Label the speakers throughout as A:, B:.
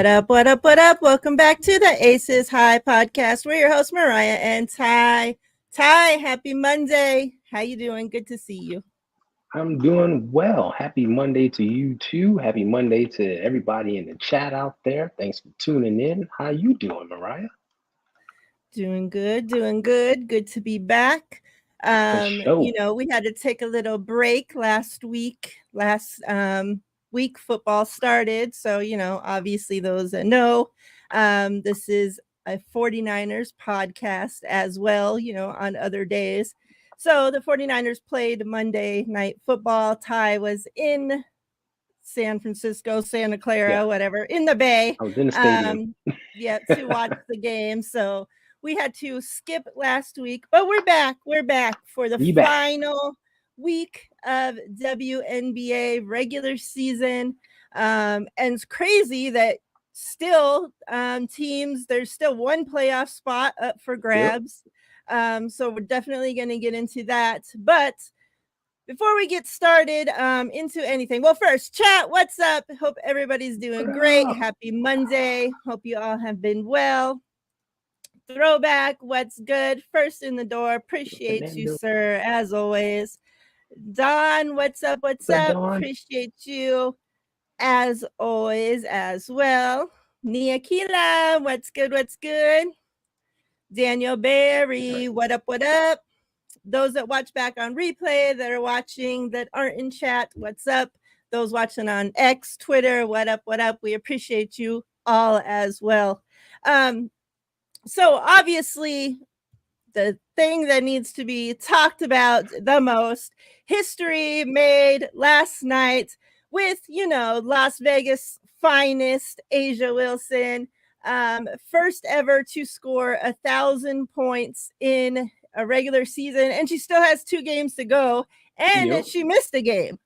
A: What up, what up, what up? Welcome back to the Aces High podcast. We're your hosts, Mariah and Ty. Ty, happy Monday. How you doing? Good to see you.
B: I'm doing well. Happy Monday to you too. Happy Monday to everybody in the chat out there. Thanks for tuning in. How you doing, Mariah?
A: Doing good, doing good. Good to be back.
B: For sure.
A: We had to take a little break last week. Last week football started. So, obviously those that know, this is a 49ers podcast as well, on other days. So the 49ers played Monday night football. Ty was in San Francisco, Santa
B: Yeah,
A: Clara, whatever, in the Bay.
B: I was in the stadium.
A: Yeah, to watch the game. So we had to skip last week, but we're back. We're back for the
B: We back.
A: final week of WNBA regular season. And it's crazy that still teams, there's still one playoff spot up for
B: Yep.
A: grabs. So we're definitely going to get into that. But before we get started into anything, well, first, chat, what's up? Hope everybody's doing
B: What
A: great.
B: up?
A: Happy Monday. Hope you all have been well. Throwback, what's good? First in the door. Appreciate you,
B: Fernando.
A: sir, as always. Don, what's up? What's
B: What's up,
A: up?
B: Dawn?
A: Appreciate you as always as well. Niakila, what's good? What's good? Daniel Berry, what up? What up? Those that watch back on replay, that are watching, that aren't in chat, what's up? Those watching on X, Twitter, what up? What up? We appreciate you all as well. So obviously, the thing that needs to be talked about the most, history made last night with, Las Vegas finest Asia Wilson, first ever to score 1,000 points in a regular season, and she still has 2 games to go, and
B: Yep.
A: she missed a game.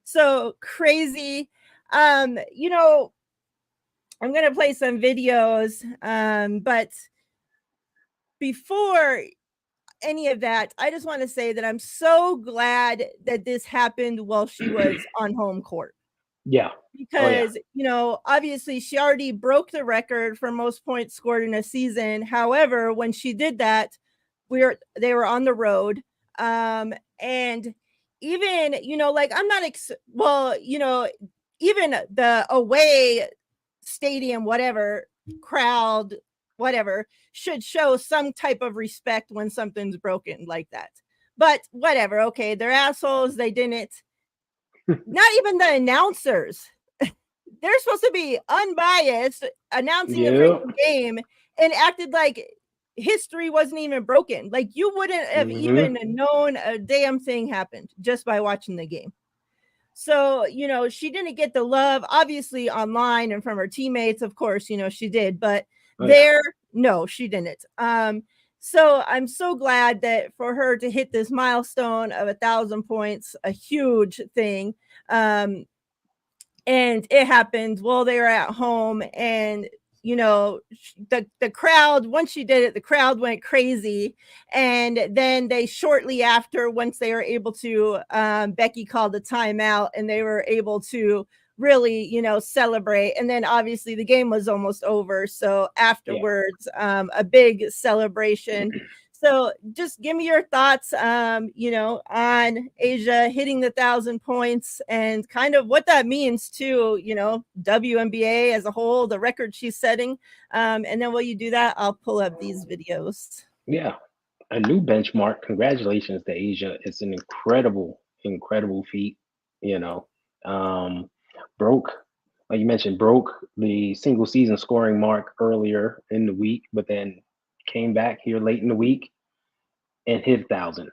A: So crazy. I'm gonna play some videos, but before any of that, I just want to say that I'm so glad that this happened while she was on home court.
B: Yeah. Oh yeah.
A: Because, obviously she already broke the record for most points scored in a season. However, when she did that, they were on the road. And even, like I'm not even the away stadium, whatever, crowd, whatever, should show some type of respect when something's broken like that. But whatever, okay, they're assholes. They didn't. Not even the announcers. They're supposed to be unbiased, announcing the
B: Yep.
A: freaking game, and acted like history wasn't even broken. Like you wouldn't have
B: Mm-hmm.
A: even known a damn thing happened just by watching the game. So, she didn't get the love, obviously, online and from her teammates. Of course, she did, but
B: Oh yeah.
A: no, she didn't. So I'm so glad that for her to hit this milestone of 1,000 points, a huge thing. And it happened while they were at home, and the crowd, once she did it, the crowd went crazy. And then they shortly after, once they were able to, Becky called a timeout, and they were able to really celebrate. And then obviously the game was almost over, so
B: Yeah.
A: afterwards, a big celebration. So just give me your thoughts, on Asia hitting the 1,000 points and kind of what that means to, WNBA as a whole, the record she's setting. And then while you do that, I'll pull up these videos.
B: Yeah. A new benchmark. Congratulations to Asia. It's an incredible feat. You know. Um, broke, like you mentioned, broke the single season scoring mark earlier in the week, but then came back here late in the week and hit 1,000.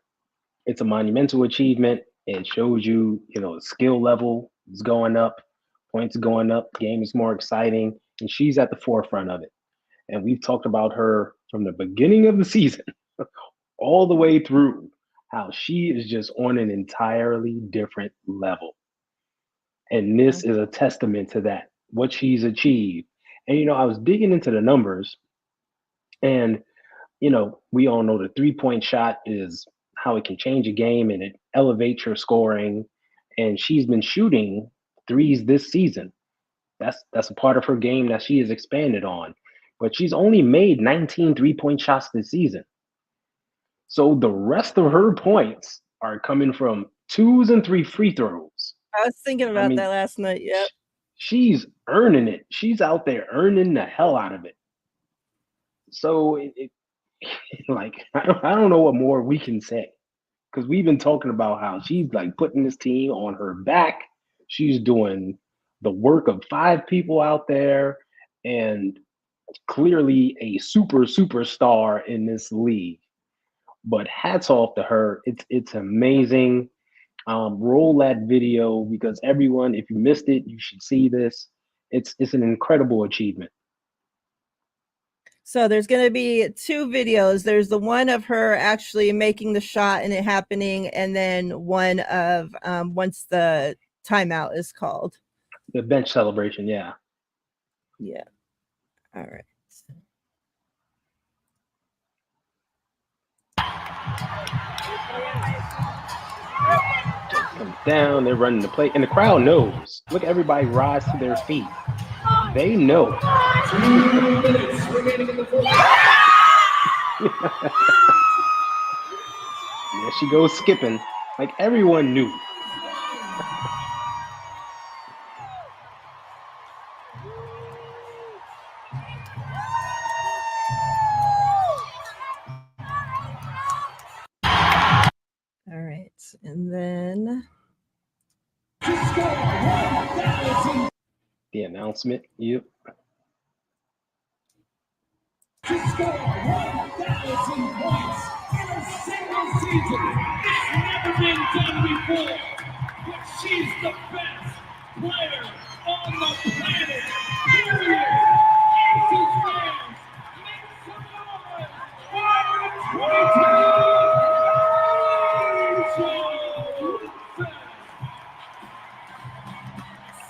B: It's a monumental achievement. It shows you, the skill level is going up, points going up, game is more exciting, and she's at the forefront of it. And we've talked about her from the beginning of the season all the way through, how she is just on an entirely different level. And
A: Yeah.
B: this is a testament to that, what she's achieved. And, I was digging into the numbers, and we all know the 3-point shot is how it can change a game and it elevates your scoring. And she's been shooting threes this season That's a part of her game that she has expanded on. But she's only made 19 3-point shots this season. So the rest of her points are coming from twos and three free throws.
A: I was thinking
B: I
A: about
B: mean,
A: that last night. Yep.
B: she's earning it. She's out there earning the hell out of it. So like I don't know what more we can say, because we've been talking about how she's like putting this team on her back. She's doing the work of five people out there, and clearly a superstar in this league. But hats off to her. It's amazing. Roll that video, because everyone, if you missed it, you should see this. It's an incredible achievement.
A: So there's going to be two videos. There's the one of her actually making the shot and it happening, and then one of once the timeout is called.
B: The bench celebration, yeah.
A: Yeah. All right.
B: Comes down, they're running the play, and the crowd knows. Look, everybody rise to their feet. They know. There she goes skipping, like everyone knew.
A: All right, and then
B: the announcement. Yep.
C: To score 1,000 points in a single season. It's never been done before. But she's the best player on the planet. Period. Aces fans, make some noise for the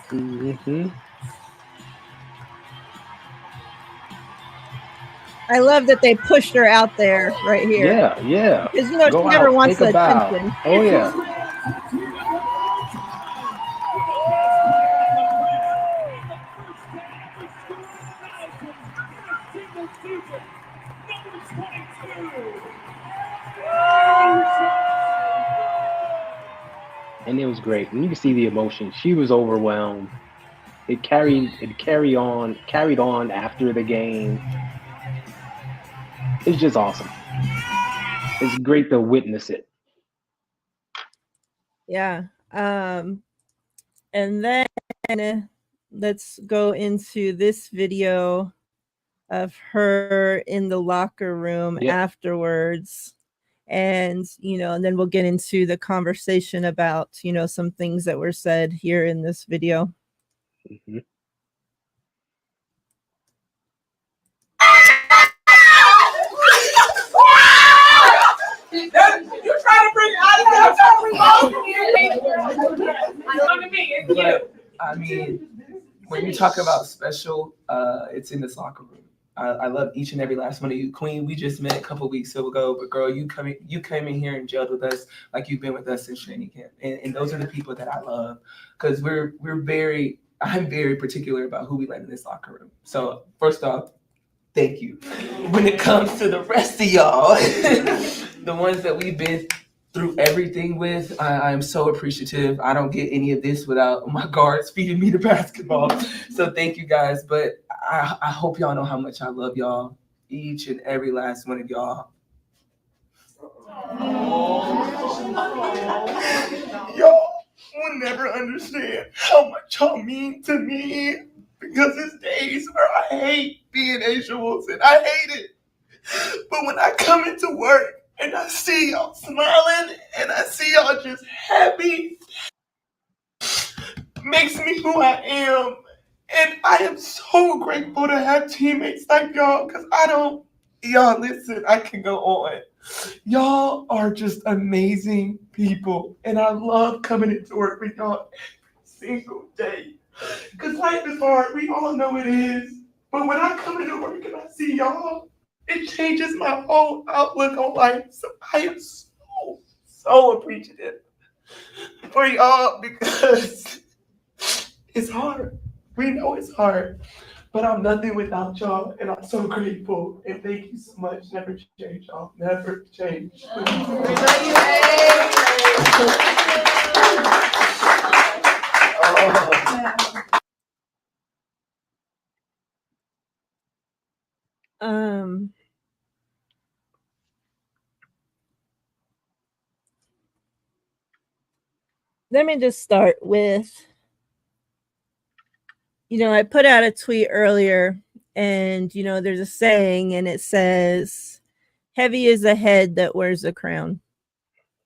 C: 22.
A: I love that they pushed her out there right here.
B: Yeah.
A: Because she never wants the attention.
B: Oh yeah. And it was great. And you can see the emotion. She was overwhelmed. It carried on after the game. It's just awesome. It's great to witness it.
A: Yeah. And then let's go into this video of her in the locker room afterwards. And, and then we'll get into the conversation about, some things that were said here in this video.
B: Mm-hmm.
C: You trying to bring
D: I mean, when you talk about special, it's in this locker room. I love each and every last one of you. Queen, we just met a couple weeks ago, but girl, you came in here and gelled with us like you've been with us since training camp. And those are the people that I love, because I'm very particular about who we let in this locker room. So first off, thank you. When it comes to the rest of y'all, the ones that we've been through everything with, I am so appreciative. I don't get any of this without my guards feeding me the basketball. So thank you guys. But I hope y'all know how much I love y'all, each and every last one of y'all. Y'all will never understand how much y'all mean to me, because there's days where I hate being Asia Wilson. I hate it. But when I come into work and I see y'all smiling and I see y'all just happy, makes me who I am. And I am so grateful to have teammates like y'all, because y'all listen, I can go on. Y'all are just amazing people. And I love coming into work with y'all every single day. Because life is hard. We all know it is. But when I come into work and I see y'all, it changes my whole outlook on life. So I am so appreciative for y'all, because it's hard. We know it's hard, but I'm nothing without y'all, and I'm so grateful. And thank you so much. Never change, y'all. Never change.
A: Um, let me just start with, I put out a tweet earlier, and there's a saying, and it says, "Heavy is the head that wears the crown."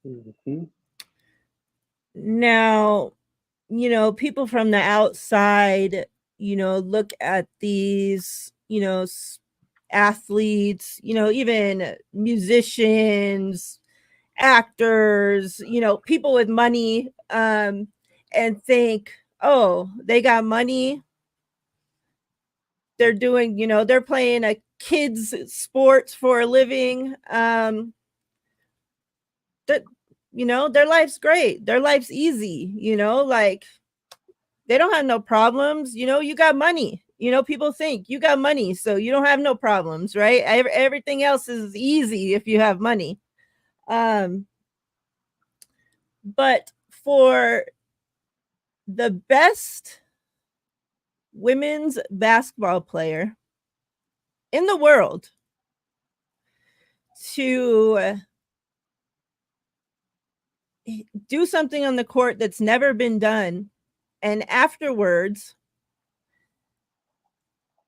B: Mhm.
A: Now, people from the outside, look at these, athletes, even musicians, actors, people with money, and think, oh, they got money. They're doing, they're playing a kids sports for a living. That, their life's great. Their life's easy, like they don't have no problems. You got money. People think you got money, so you don't have no problems, right? Everything else is easy if you have money. But for the best women's basketball player in the world to do something on the court that's never been done, and afterwards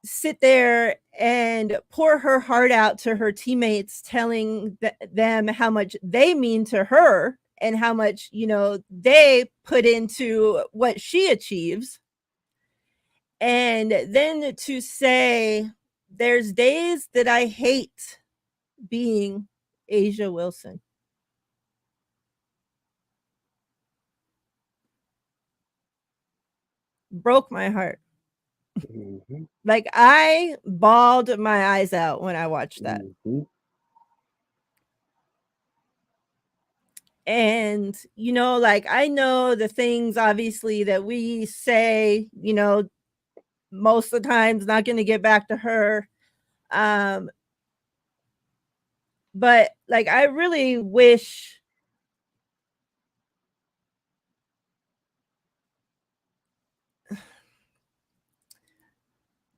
A: sit there and pour her heart out to her teammates, telling them how much they mean to her and how much, they put into what she achieves. And then to say, there's days that I hate being Asia Wilson. Broke my heart.
B: Mhm.
A: Like, I bawled my eyes out when I watched that.
B: Mhm.
A: And, like, I know the things obviously that we say, most of the time's not going to get back to her. But like, I really wish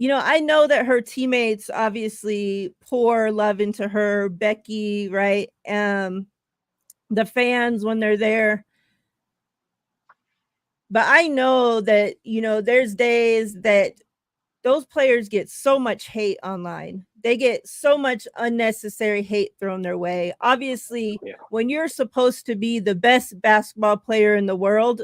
A: I know that her teammates obviously pour love into her, Becky, right? The fans when they're there. But I know that, there's days that those players get so much hate online. They get so much unnecessary hate thrown their way. Obviously,
B: Yeah.
A: when you're supposed to be the best basketball player in the world,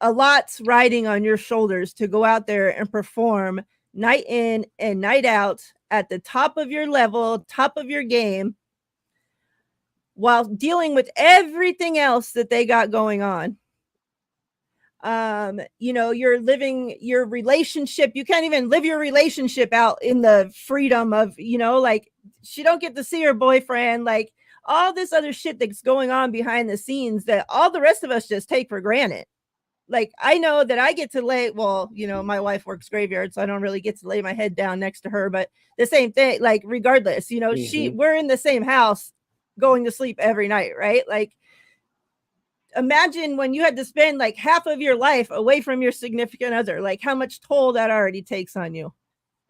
A: a lot's riding on your shoulders to go out there and perform night in and night out at the top of your level, top of your game, while dealing with everything else that they got going on. You're living your relationship. You can't even live your relationship out in the freedom of, like, she don't get to see her boyfriend, like all this other shit that's going on behind the scenes that all the rest of us just take for granted. Like, I know that I get to lay, well, my wife works graveyard, so I don't really get to lay my head down next to her, but the same thing, like, regardless,
B: Mhm.
A: we're in the same house going to sleep every night, right? Like, imagine when you had to spend like half of your life away from your significant other, like how much toll that already takes on you.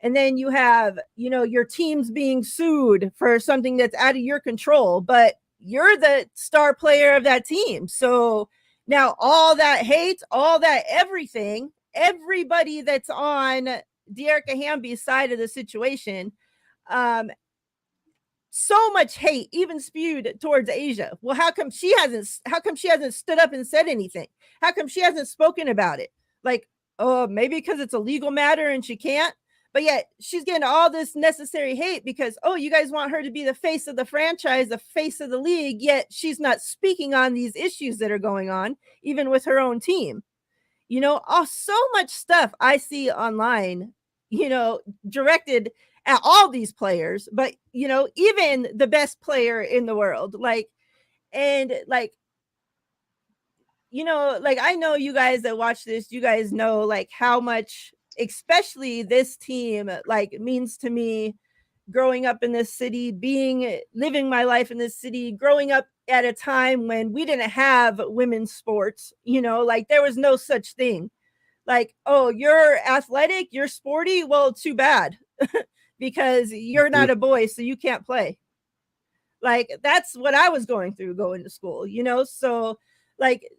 A: And then you have, your teams being sued for something that's out of your control, but you're the star player of that team. So now all that hate, all that everything, everybody that's on Dearica Hamby's side of the situation, um, so much hate even spewed towards Asia. Well, how come she hasn't stood up and said anything? How come she hasn't spoken about it? Like, oh, maybe because it's a legal matter and she can't. But yet she's getting all this necessary hate because, oh, you guys want her to be the face of the franchise, the face of the league, yet she's not speaking on these issues that are going on, even with her own team. So much stuff I see online, directed at all these players, but even the best player in the world, like, and like, like, I know you guys that watch this, you guys know like how much especially this team, like, means to me. Growing up in this city, living my life in this city, growing up at a time when we didn't have women's sports, like there was no such thing. Like, oh, you're athletic, you're sporty, well, too bad. Because you're not a boy, so you can't play. Like, that's what I was going through going to school, so like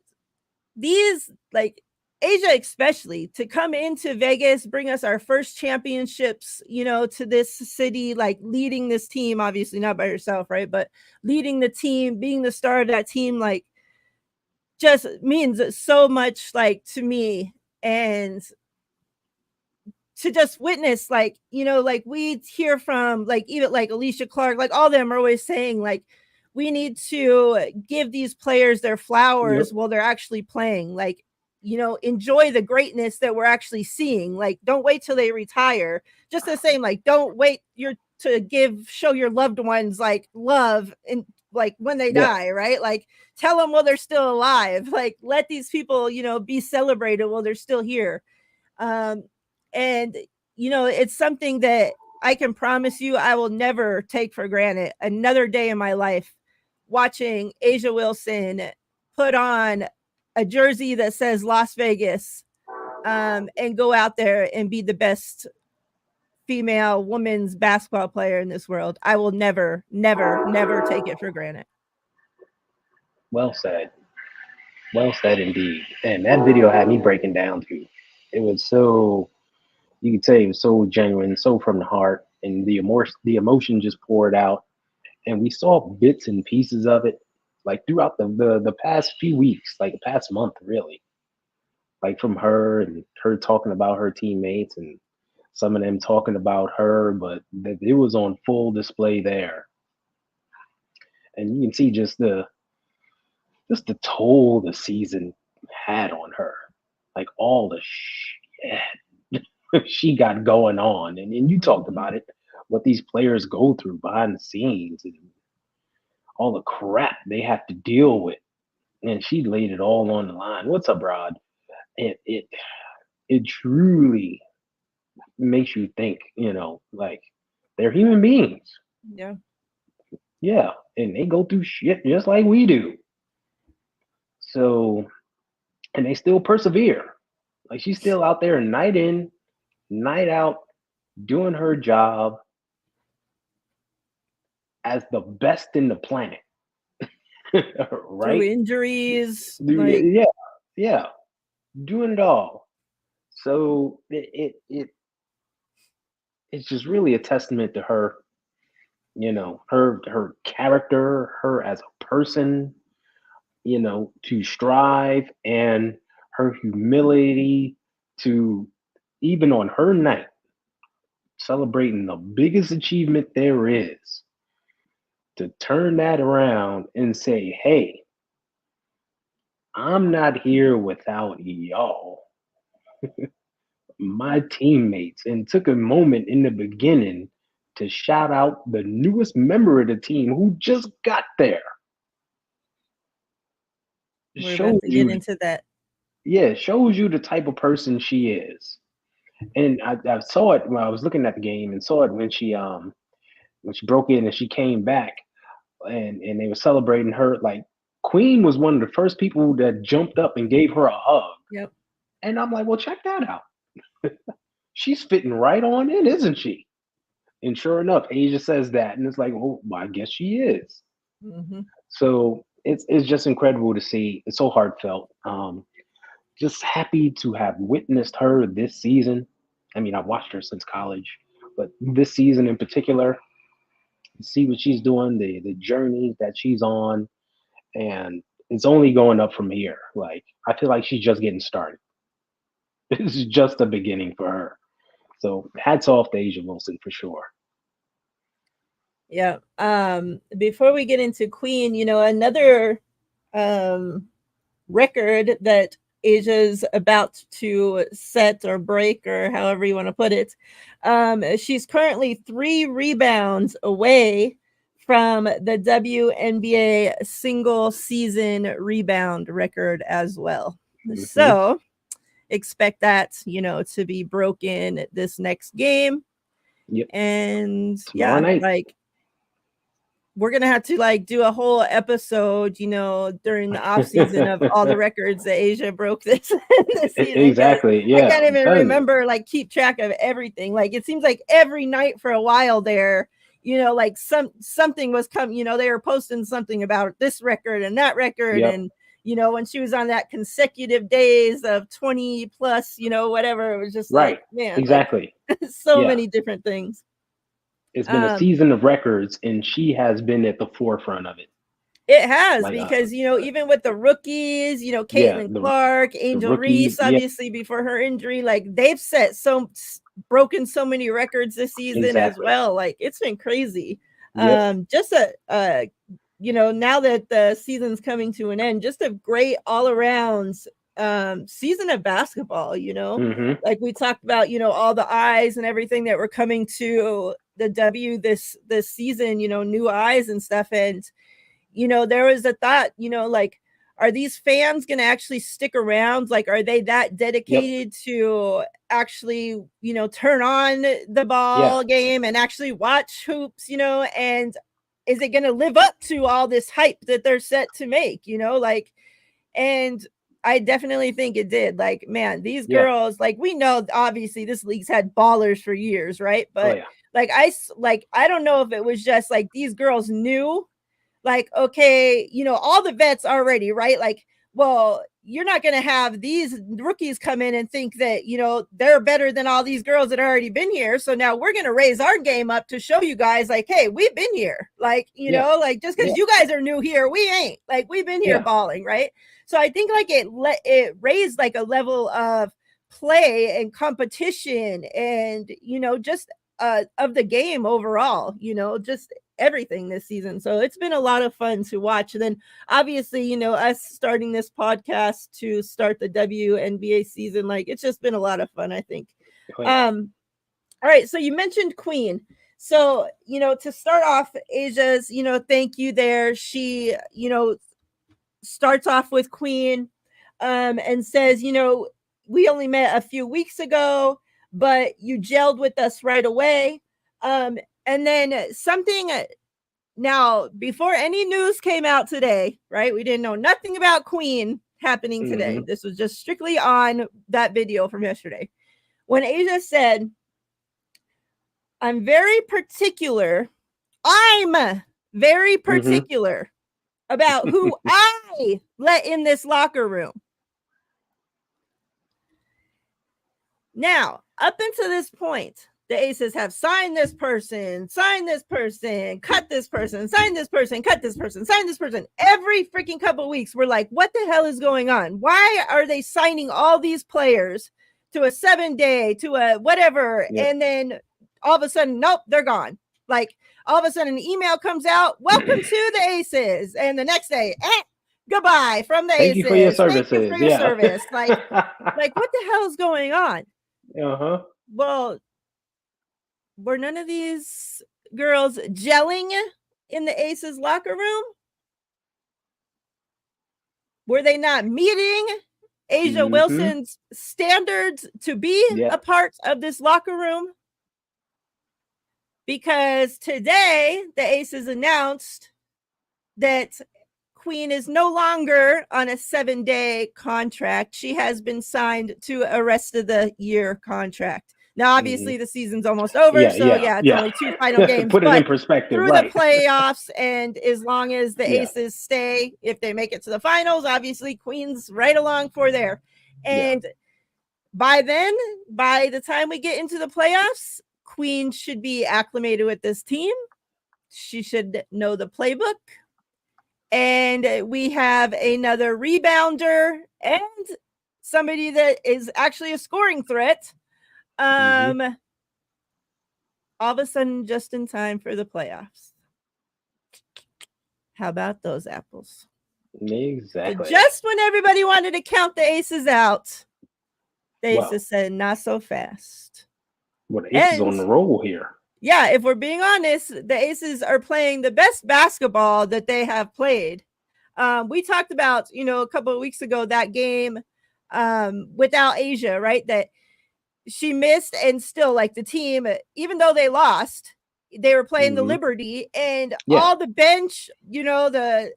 A: these, like, Asia especially, to come into Vegas, bring us our first championships, to this city, like leading this team, obviously not by yourself, right? But leading the team, being the star of that team, like, just means so much, like, to me. And to just witness, like, like we hear from, like, even like Alicia Clark, like all of them are always saying, like, we need to give these players their flowers while they're actually playing. Like, enjoy the greatness that we're actually seeing. Like, don't wait till they retire. Just the same, like, don't wait to show your loved ones, like, love, and like when they die, right? Like, tell them while they're still alive. Like, let these people, be celebrated while they're still here. And it's something that I can promise you I will never take for granted another day in my life, watching Asia Wilson put on a jersey that says Las Vegas, and go out there and be the best female women's basketball player in this world. I will never, never, never take it for granted.
B: Well said. Well said indeed. And that video had me breaking down too. It was so, you could say it was so genuine, so from the heart, and the emotion just poured out. And we saw bits and pieces of it, like throughout the past few weeks, like the past month, really. Like from her, and her talking about her teammates, and some of them talking about her, but it was on full display there. And you can see just the toll the season had on her, like all the shit she got going on. And you talked about it, what these players go through behind the scenes, and all the crap they have to deal with. And she laid it all on the line. What's up, Rod? It truly makes you think, like, they're human beings.
A: Yeah.
B: Yeah. And they go through shit just like we do. So, and they still persevere. Like, she's still out there night in, night out, doing her job as the best in the planet. Right?
A: Through injuries.
B: Yeah. Doing it all. So it's just really a testament to her, her character, her as a person, to strive, and her humility to, even on her night, celebrating the biggest achievement there is, to turn that around and say, hey, I'm not here without y'all, my teammates, and took a moment in the beginning to shout out the newest member of the team who just got there.
A: We're about to get into that.
B: Yeah, shows you the type of person she is. And I saw it when I was looking at the game, and saw it when she broke in and she came back, and they were celebrating her. Like, Queen was one of the first people that jumped up and gave her a hug.
A: Yep.
B: And I'm like, well, check that out. She's fitting right on in, isn't she? And sure enough, Asia says that, and it's like, well, I guess she is.
A: Mm-hmm.
B: So it's just incredible to see. It's so heartfelt. Just happy to have witnessed her this season. I mean, I've watched her since college, but this season in particular, see what she's doing, the journey that she's on, and it's only going up from here. Like, I feel like she's just getting started. This is just the beginning for her. So hats off to Asia Wilson for sure.
A: Yeah. Before we get into Queen, another record that Asia's about to set or break, or however you want to put it. She's currently 3 rebounds away from the WNBA single season rebound record as well. Mm-hmm. So expect that, to be broken this next game.
B: Yep.
A: And
B: Tomorrow night.
A: like we're gonna have to like do a whole episode, during the off season of all the records that Asia broke this season.
B: Exactly. Yeah.
A: I can't even remember, like keep track of everything. Like it seems like every night for a while there, like something was coming. They were posting something about this record and that record,
B: Yep.
A: and when she was on that consecutive days of 20 plus, whatever, it was just
B: right.
A: like, man,
B: exactly.
A: like, so many different things.
B: It's been a season of records, and she has been at the forefront of it.
A: It has, like, because even with the rookies, Caitlin Clark, Angel Reese, obviously before her injury, like they've broken so many records this season as well. Like it's been crazy. Just now that the season's coming to an end, just a great all around season of basketball. Like we talked about, all the eyes and everything that were coming to the W this season, new eyes and stuff. And there was a thought, like, are these fans going to actually stick around? Like, are they that dedicated to actually, turn on the ball game and actually watch hoops, and is it going to live up to all this hype that they're set to make, like, and I definitely think it did. Like, man, these girls, like, we know obviously this league's had ballers for years, right? But I don't know if it was just like these girls knew, like, okay, all the vets already, right? Like, well, you're not going to have these rookies come in and think that, they're better than all these girls that have already been here. So now we're going to raise our game up to show you guys, like, hey, we've been here. Like, like just because you guys are new here, we ain't. Like, we've been here balling, right? So I think like it raised like a level of play and competition and, just of the game overall, just everything this season. So it's been a lot of fun to watch. And then obviously, us starting this podcast to start the WNBA season, like it's just been a lot of fun, I think. All right. So you mentioned Queen. So, to start off, Asia's, thank you there. She, starts off with Queen and says, we only met a few weeks ago, but you gelled with us right away. And then something now, before any news came out today, right? We didn't know nothing about Queen happening today. This was just strictly on that video from yesterday. When Asia said, I'm very particular about who I let in this locker room. Now, up until this point, the Aces have signed this person, cut this person, sign this person, cut this person, sign this person. Every freaking couple of weeks, we're like, what the hell is going on? Why are they signing all these players to a 7-day, to a whatever? And then all of a sudden, nope, they're gone. Like all of a sudden an email comes out, welcome to the Aces. And the next day, goodbye from the Aces.
B: Thank you for your services.
A: Thank you for your service. Like what the hell is going on? Well, were none of these girls gelling in the Aces locker room? Were they not meeting Asia Wilson's standards to be a part of this locker room? Because today the Aces announced that Queen is no longer on a 7-day contract. She has been signed to a rest of the year contract. Now, obviously, the season's almost over, it's only 2 final games.
B: Put it in perspective,
A: through the playoffs, and as long as the Aces stay, if they make it to the finals, obviously Queen's right along for there. And by then, by the time we get into the playoffs, Queen should be acclimated with this team. She should know the playbook. And we have another rebounder and somebody that is actually a scoring threat. All of a sudden, just in time for the playoffs. How about those apples?
B: Exactly.
A: So just when everybody wanted to count the Aces out, the Aces said, not so fast.
B: Well, the Aces on the roll here.
A: Yeah, if we're being honest, the Aces are playing the best basketball that they have played. We talked about, a couple of weeks ago, that game without Asia, right? That she missed, and still, like, the team, even though they lost, they were playing the Liberty, and all the bench,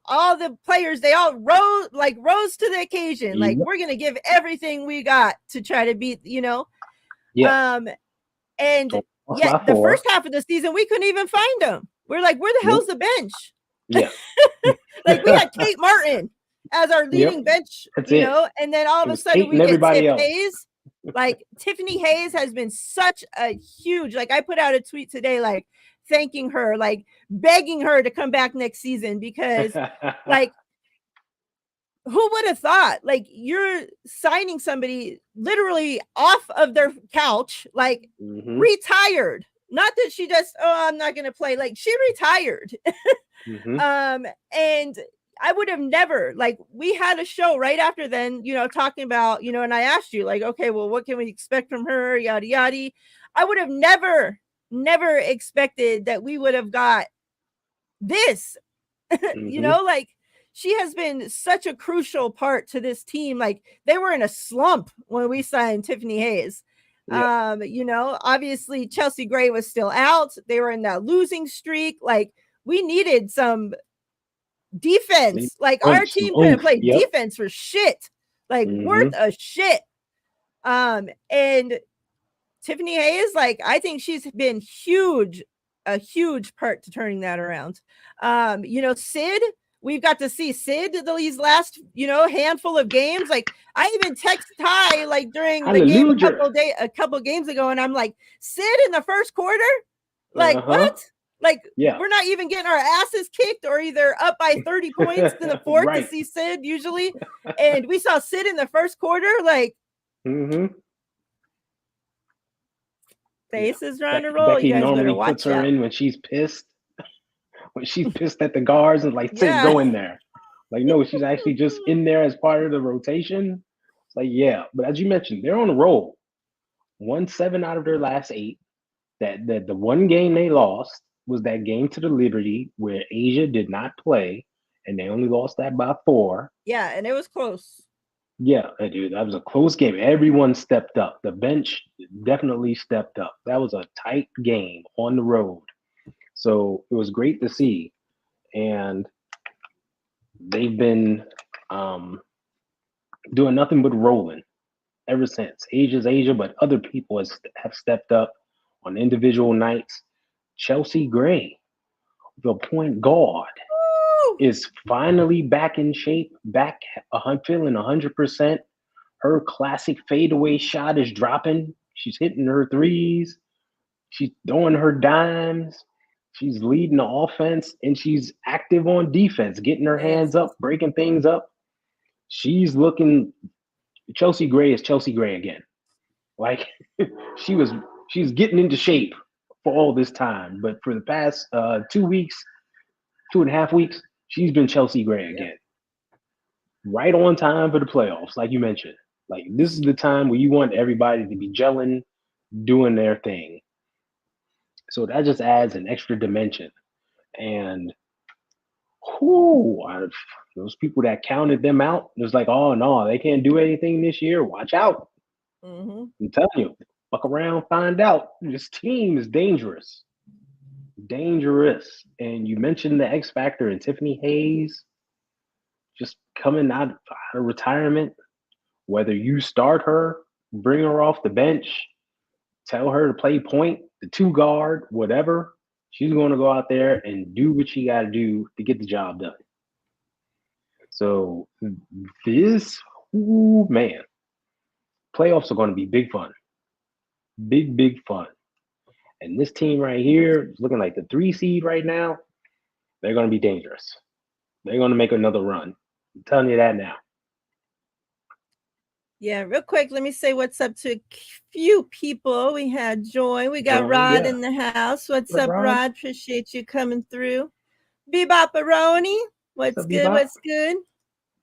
A: all the players, they all rose to the occasion. Like, we're gonna give everything we got to try to beat, and yet the first half of the season we couldn't even find them. We're like, where the hell's the bench?
B: Yeah.
A: Like, we had Kate Martin as our leading bench, and then all of a sudden we get Tiff Hayes. Like, Tiffany Hayes has been such a huge, like, I put out a tweet today, like, thanking her, like, begging her to come back next season, because like, who would have thought, like, you're signing somebody literally off of their couch, like, retired. Not that she just, I'm not going to play. Like, she retired. And I would have never, like, we had a show right after then, talking about, and I asked you, like, okay, well, what can we expect from her? Yada, yada. I would have never expected that we would have got this, like, she has been such a crucial part to this team. Like, they were in a slump when we signed Tiffany Hayes. Obviously Chelsea Gray was still out. They were in that losing streak. Like, we needed some defense. Like, our team couldn't play defense for shit, like, worth a shit. And Tiffany Hayes, like, I think she's been a huge part to turning that around. Sid, we've got to see Sid these last, handful of games. Like, I even text Ty, like, during the game a couple games ago, and I'm like, Sid in the first quarter? Like, what? Like, we're not even getting our asses kicked, or either up by 30 points in the fourth to see Sid usually. And we saw Sid in the first quarter, like, the Aces are on a roll.
B: Becky
A: you guys
B: normally
A: better watch
B: puts her
A: out.
B: in when she's pissed. When she's pissed at the guards and like, Sid, go in there. Like, no, she's actually just in there as part of the rotation. It's like, yeah. But as you mentioned, they're on a roll. 1-7 out of their last 8. That the one game they lost was that game to the Liberty where Asia did not play, and they only lost that by 4.
A: Yeah, and it was close.
B: Yeah, dude, that was a close game. Everyone stepped up. The bench definitely stepped up. That was a tight game on the road. So it was great to see. And they've been doing nothing but rolling ever since. Asia's Asia, but other people have stepped up on individual nights. Chelsea Gray, the point guard, is finally back in shape, feeling 100%. Her classic fadeaway shot is dropping. She's hitting her threes. She's throwing her dimes. She's leading the offense, and she's active on defense, getting her hands up, breaking things up. She's looking. Chelsea Gray is Chelsea Gray again. Like, she's getting into shape for all this time, but for the past 2 weeks, 2.5 weeks, she's been Chelsea Gray again. Right on time for the playoffs, like you mentioned. Like, this is the time where you want everybody to be gelling, doing their thing. So that just adds an extra dimension. And those people that counted them out, it was like, oh no, they can't do anything this year. Watch out. I'm telling you, fuck around, find out. This team is dangerous. Dangerous. And you mentioned the X Factor and Tiffany Hayes just coming out of retirement. Whether you start her, bring her off the bench, tell her to play point, the 2 guard, whatever, she's going to go out there and do what she got to do to get the job done. So this, man, playoffs are going to be big fun. Big fun. And this team right here is looking like the 3 seed right now. They're going to be dangerous. They're going to make another run. I'm telling you that now.
A: Yeah, real quick, let me say what's up to a few people. We had Joy. We got Rod in the house. What's up, Rod? Appreciate you coming through. Bebop-a-roni. What's good?
B: Bebop?
A: What's good?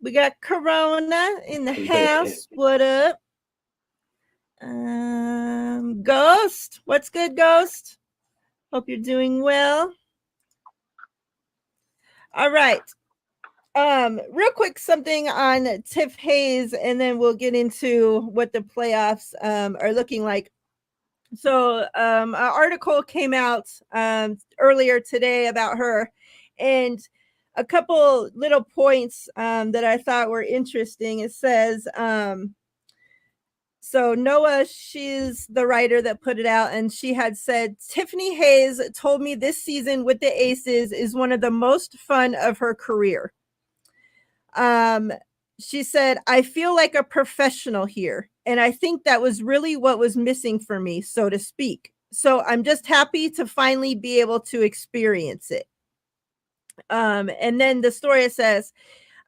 A: We got Corona in the house. What up? Ghost. What's good, Ghost? Hope you're doing well. All right. Real quick, something on Tiff Hayes, and then we'll get into what the playoffs are looking like. So, an article came out earlier today about her, and a couple little points that I thought were interesting. It says, so Noah, she's the writer that put it out, and she had said, Tiffany Hayes told me this season with the Aces is one of the most fun of her career. She said, I feel like a professional here, and I think that was really what was missing for me, so to speak. So I'm just happy to finally be able to experience it. And then the story says,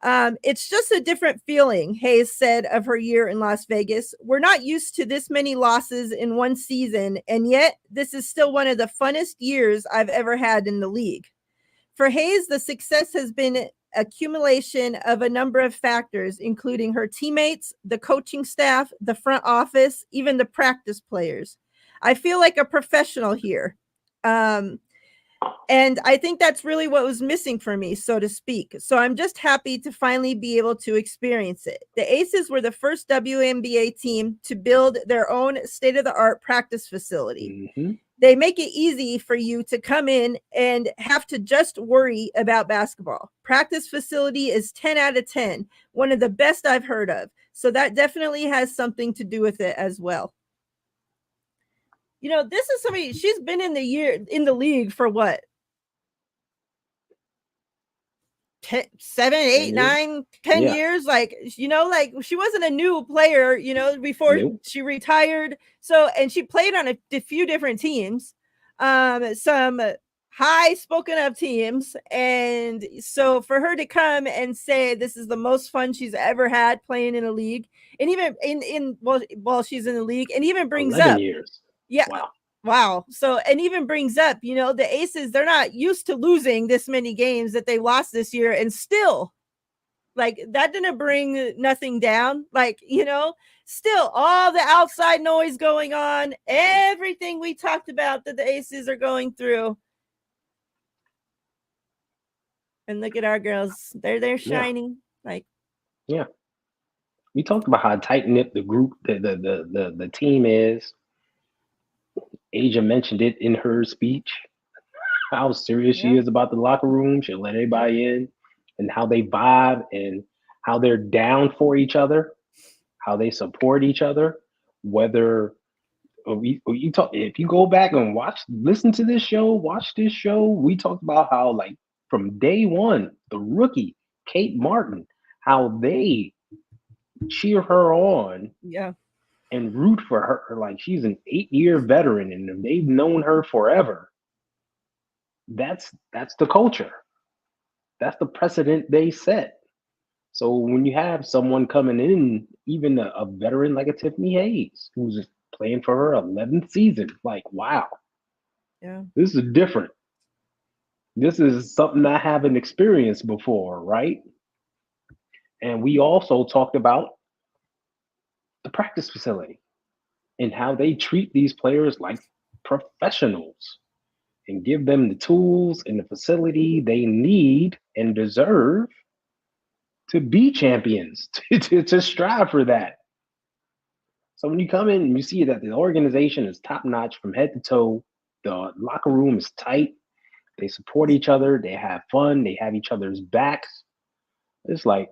A: it's just a different feeling, Hayes said of her year in Las Vegas. We're not used to this many losses in one season, and yet this is still one of the funnest years I've ever had in the league. For Hayes, the success has been accumulation of a number of factors, including her teammates, the coaching staff, the front office, even the practice players. I feel like a professional here. And I think that's really what was missing for me, so to speak. So I'm just happy to finally be able to experience it. The Aces were the first WNBA team to build their own state-of-the-art practice facility.
B: Mm-hmm.
A: They make it easy for you to come in and have to just worry about basketball. Practice facility is 10 out of 10, one of the best I've heard of. So that definitely has something to do with it as well. You know, this is somebody, she's been in the league for what? 7, 8, 9, 10 years. Like, you know, like she wasn't a new player, you know, before she retired. So, and she played on a few different teams, some high spoken of teams. And so for her to come and say this is the most fun she's ever had playing in a league, and even while she's in the league, and even brings
B: 11
A: up
B: years.
A: Yeah.
B: Wow.
A: So, and even brings up, you know, the Aces, they're not used to losing this many games that they lost this year. And still, like, that didn't bring nothing down. Like, you know, still all the outside noise going on, everything we talked about that the Aces are going through. And look at our girls. They're shining. Like,
B: yeah. We talked about how tight knit the group, the team is. Asia mentioned it in her speech, how serious she is about the locker room. She'll let everybody in, and how they vibe, and how they're down for each other, how they support each other. Whether you talk, if you go back and listen to this show, watch this show, we talked about how, like, from day one, the rookie Kate Martin, how they cheer her on.
A: Yeah.
B: And root for her like she's an 8-year veteran and they've known her forever. That's the culture. That's the precedent they set. So when you have someone coming in, even a veteran like a Tiffany Hayes, who's playing for her 11th season, like, wow.
A: Yeah.
B: This is different. This is something I haven't experienced before, right? And we also talked about the practice facility and how they treat these players like professionals and give them the tools and the facility they need and deserve to be champions, to strive for that. So when you come in and you see that the organization is top notch from head to toe, the locker room is tight, they support each other, they have fun, they have each other's backs. It's like,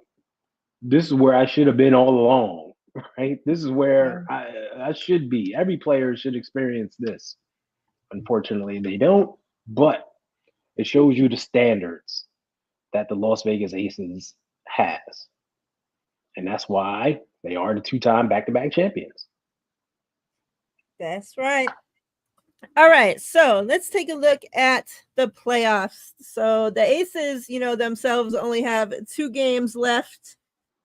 B: this is where I should have been all along, right? This is where I should be. Every player should experience this. Unfortunately, they don't, but it shows you the standards that the Las Vegas Aces has. And that's why they are the 2-time back-to-back champions.
A: That's right. All right, so let's take a look at the playoffs. So the Aces, you know, themselves only have 2 games left.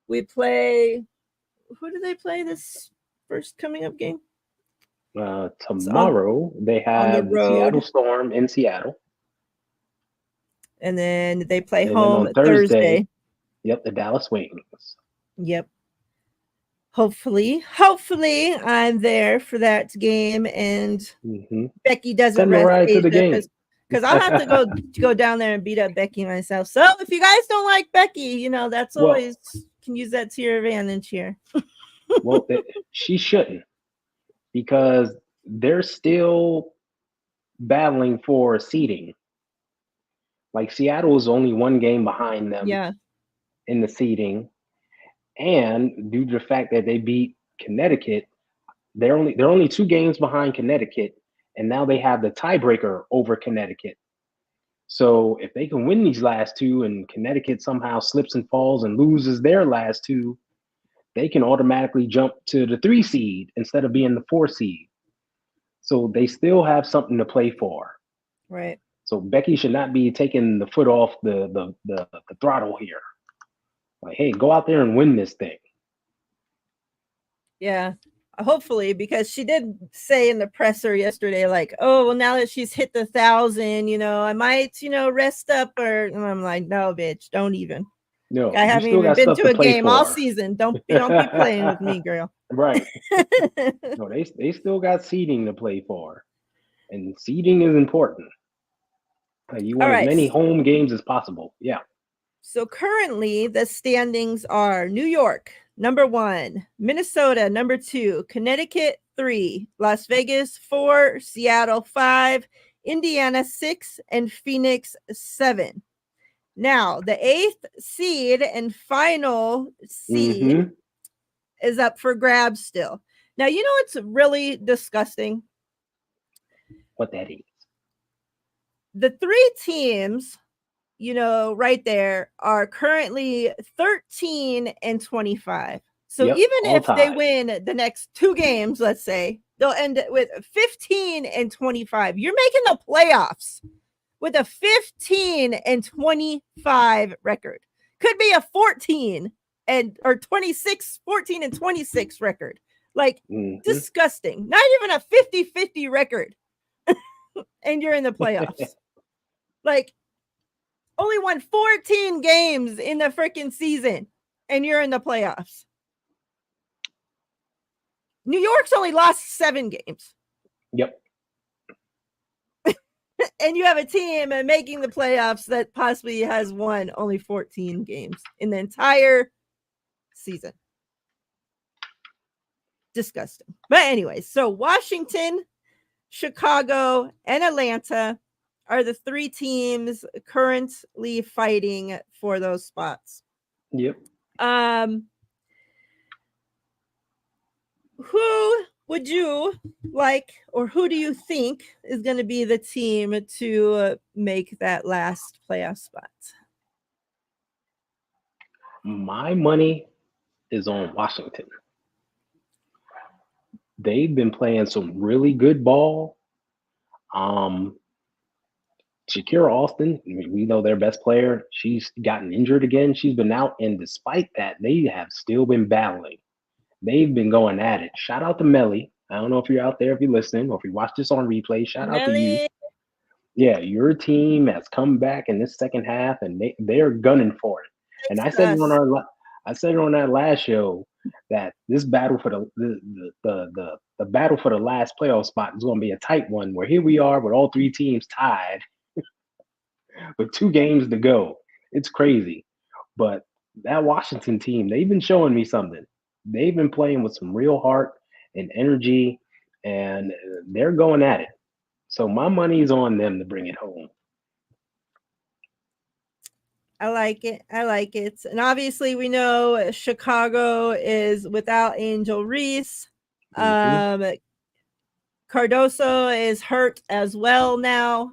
A: We play, who do they play this first coming up game?
B: Tomorrow they have the Seattle Storm in Seattle.
A: And then they play
B: and
A: home
B: on
A: Thursday.
B: Yep, the Dallas Wings.
A: Yep. Hopefully I'm there for that game, and Becky doesn't
B: Send the ride
A: Asia
B: to the game.
A: because I'll have to go down there and beat up Becky myself. So if you guys don't like Becky, that's
B: Well-
A: always can use that to your advantage here.
B: Well, she shouldn't, because they're still battling for seeding. Like Seattle is only one game behind them
A: Yeah,
B: in the seeding, and due to the fact that they beat Connecticut, they're only 2 games behind Connecticut, and now they have the tiebreaker over Connecticut. So if they can win these last 2, and Connecticut somehow slips and falls and loses their last 2, they can automatically jump to the 3 seed instead of being the 4 seed. So they still have something to play for.
A: right.
B: So Becky should not be taking the foot off the throttle here. Like, hey, go out there and win this thing.
A: Yeah, hopefully, because she did say in the presser yesterday, like, oh, well, now that she's hit the 1,000, I might, rest up. And I'm like, no, bitch, don't even.
B: No,
A: I
B: you
A: haven't
B: still
A: even
B: got
A: been
B: stuff
A: to a
B: play
A: game all
B: for.
A: season. Don't be playing with me, girl.
B: Right. No, they still got seeding to play for, and seeding is important. You want
A: All
B: as
A: right.
B: many home games as possible. Yeah.
A: So currently the standings are New York, number 1, Minnesota, number 2, Connecticut, 3, Las Vegas, 4, Seattle, 5, Indiana, 6, and Phoenix, 7. Now, the 8th seed and final seed is up for grabs still. Now, it's really disgusting?
B: What that is.
A: The 3 teams, right there are currently 13 and 25. So
B: Yep,
A: even
B: all
A: if they
B: tied.
A: win the next 2 games, let's say, they'll end with 15 and 25. You're making the playoffs with a 15 and 25 record. Could be a 14 and 26 record. Like, disgusting. Not even a 50-50 record. And you're in the playoffs. Like, only won 14 games in the freaking season, and you're in the playoffs. New York's only lost 7 games.
B: Yep.
A: And you have a team making the playoffs that possibly has won only 14 games in the entire season. Disgusting. But anyways, so Washington, Chicago, and Atlanta are the 3 teams currently fighting for those spots.
B: Yep.
A: Who would you like, or who do you think is going to be the team to make that last playoff spot?
B: My money is on Washington. They've been playing some really good ball. Shakira Austin, we know their best player. She's gotten injured again. She's been out, and despite that, they have still been battling. They've been going at it. Shout out to Melly. I don't know if you're out there, if you're listening, or if you watch this on replay. Shout out to you. Yeah, your team has come back in this second half, and they're gunning for it. And I said it on that last show that this battle for the battle for the last playoff spot is going to be a tight one. Where here we are with all 3 teams tied with 2 games to go. It's crazy, but that Washington team, they've been showing me something. They've been playing with some real heart and energy, and they're going at it. So my money's on them to bring it home.
A: I like it. And obviously we know Chicago is without Angel Reese. Cardoso is hurt as well now.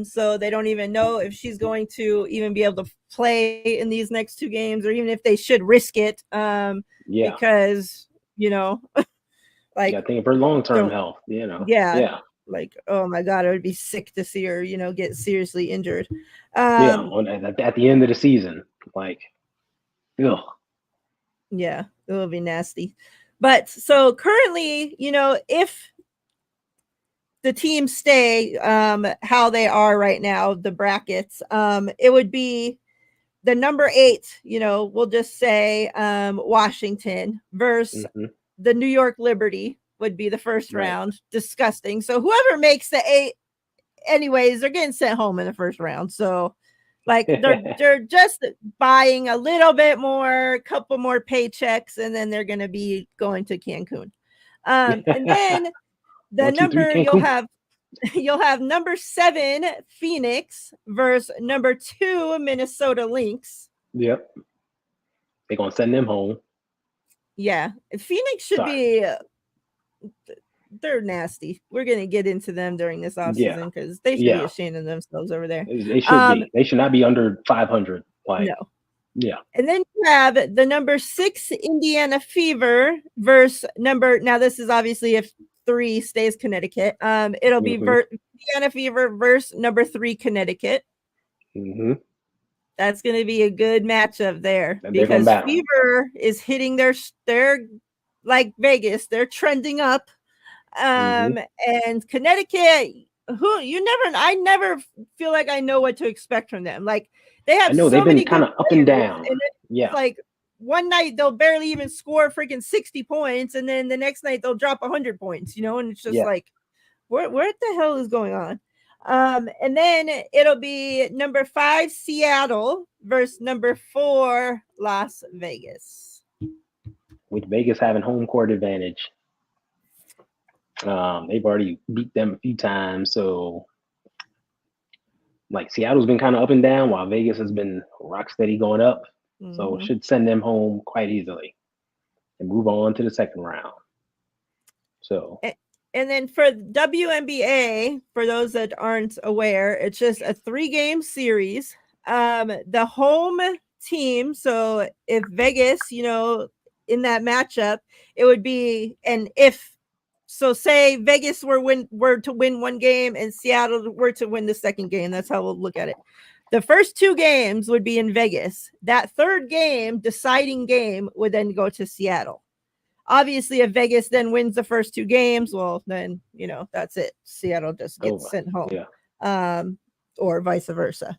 A: So they don't even know if she's going to even be able to play in these next 2 games, or even if they should risk it. Because, like,
B: I think of her long-term health,
A: Yeah. Like, oh my God, I would be sick to see her, get seriously injured.
B: At the end of the season, like, ugh.
A: Yeah, it will be nasty. But so currently, if the teams stay how they are right now, the brackets, it would be the number 8, we'll just say Washington versus the New York Liberty would be the first round. Disgusting. So whoever makes the anyways, they're getting sent home in the first round. So like they're just buying a little bit more, couple more paychecks, and then they're gonna be going to Cancun. And then the
B: 1, 2, 3,
A: number
B: Cancun.
A: you'll have number 7 Phoenix versus number 2 Minnesota Lynx.
B: Yep. They're gonna send them home.
A: Yeah, Phoenix should be. They're nasty. We're gonna get into them during this offseason because they should be ashamed of themselves over there.
B: They should be. They should not be under 500. Like,
A: no.
B: Yeah.
A: And then you have the number 6 Indiana Fever versus number. Now this is obviously if 3 stays Connecticut. It'll be Indiana Fever versus number 3 Connecticut.
B: Mm-hmm.
A: That's going to be a good matchup there because Fever is hitting their like Vegas. They're trending up. And Connecticut, I never feel like I know what to expect from them. Like they have so
B: they've been
A: many
B: kind of up and down. And
A: it's like one night they'll barely even score freaking 60 points, and then the next night they'll drop 100 points, and it's just like, what the hell is going on? And then it'll be number 5 Seattle versus number 4 Las Vegas.
B: With Vegas having home court advantage. They've already beat them a few times, so like Seattle's been kind of up and down while Vegas has been rock steady going up. So should send them home quite easily and move on to the second round. So
A: and then for WNBA, for those that aren't aware, it's just a 3-game series. The home team, so if Vegas, in that matchup, it would be, and if so, say Vegas were to win 1 game and Seattle were to win the second game. That's how we'll look at it. The first 2 games would be in Vegas. That third game, deciding game, would then go to Seattle. Obviously, if Vegas then wins the first 2 games, well, then, that's it. Seattle just gets sent home.
B: Yeah.
A: Or vice versa.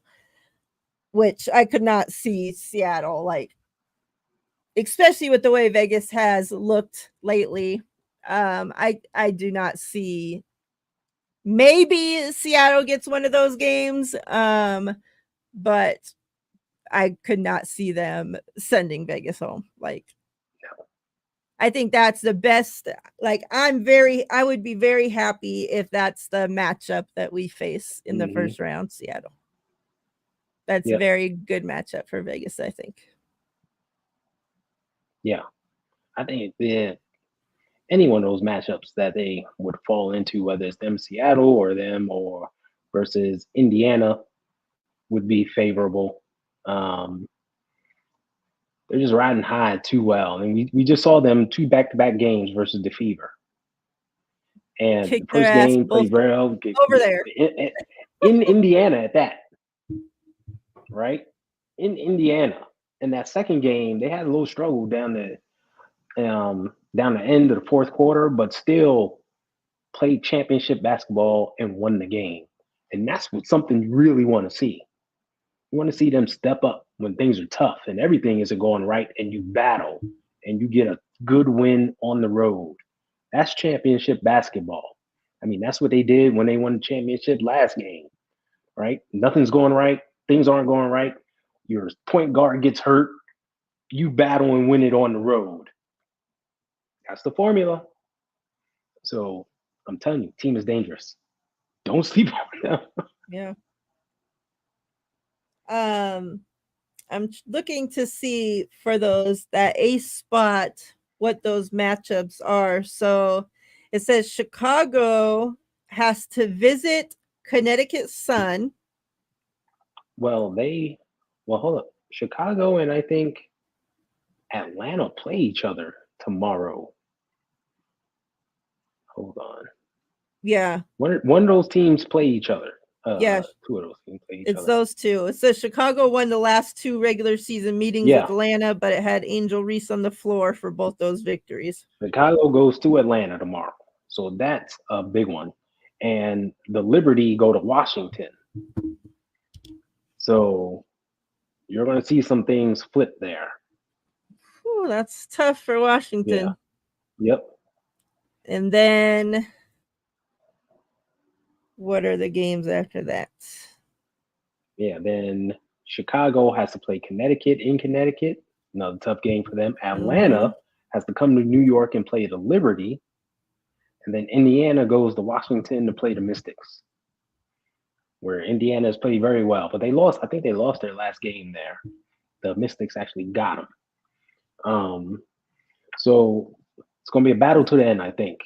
A: Which I could not see Seattle, like, especially with the way Vegas has looked lately. I do not see. Maybe Seattle gets one of those games, but I could not see them sending Vegas home. Like, I think that's the best. Like, I would be very happy if that's the matchup that we face in the first round, Seattle. That's a very good matchup for Vegas, I think.
B: Yeah, I think any one of those matchups that they would fall into, whether it's them Seattle or versus Indiana, would be favorable. They're just riding high too well. And we just saw them 2 back-to-back games versus the Fever. And the first game played well
A: over there.
B: In Indiana at that. Right? In Indiana. And that second game, they had a little struggle down the end of the fourth quarter, but still played championship basketball and won the game. And that's something you really want to see. You want to see them step up when things are tough and everything isn't going right, and you battle and you get a good win on the road. That's championship basketball. I mean, that's what they did when they won the championship last game, right? Nothing's going right. Things aren't going right. Your point guard gets hurt. You battle and win it on the road. That's the formula. So I'm telling you, team is dangerous. Don't sleep on them.
A: Yeah. I'm looking to see for that ace spot what those matchups are. So it says Chicago has to visit Connecticut Sun.
B: Well, hold up. Chicago and I think Atlanta play each other tomorrow. Hold on.
A: Yeah.
B: One of those teams play each other.
A: Yeah.
B: 2 of those teams play each
A: other. It's those 2. It says Chicago won the last 2 regular season meetings with Atlanta, but it had Angel Reese on the floor for both those victories.
B: Chicago goes to Atlanta tomorrow. So that's a big one. And the Liberty go to Washington. So you're going to see some things flip there.
A: Ooh, that's tough for Washington.
B: Yeah. Yep.
A: And then What are the games after that?
B: Yeah, then Chicago has to play Connecticut in Connecticut. Another tough game for them. Atlanta has to come to New York and play the Liberty. And then Indiana goes to Washington to play the Mystics, where Indiana has played very well. But they lost. I think they lost their last game there. The Mystics actually got them. So it's going to be a battle to the end, I think.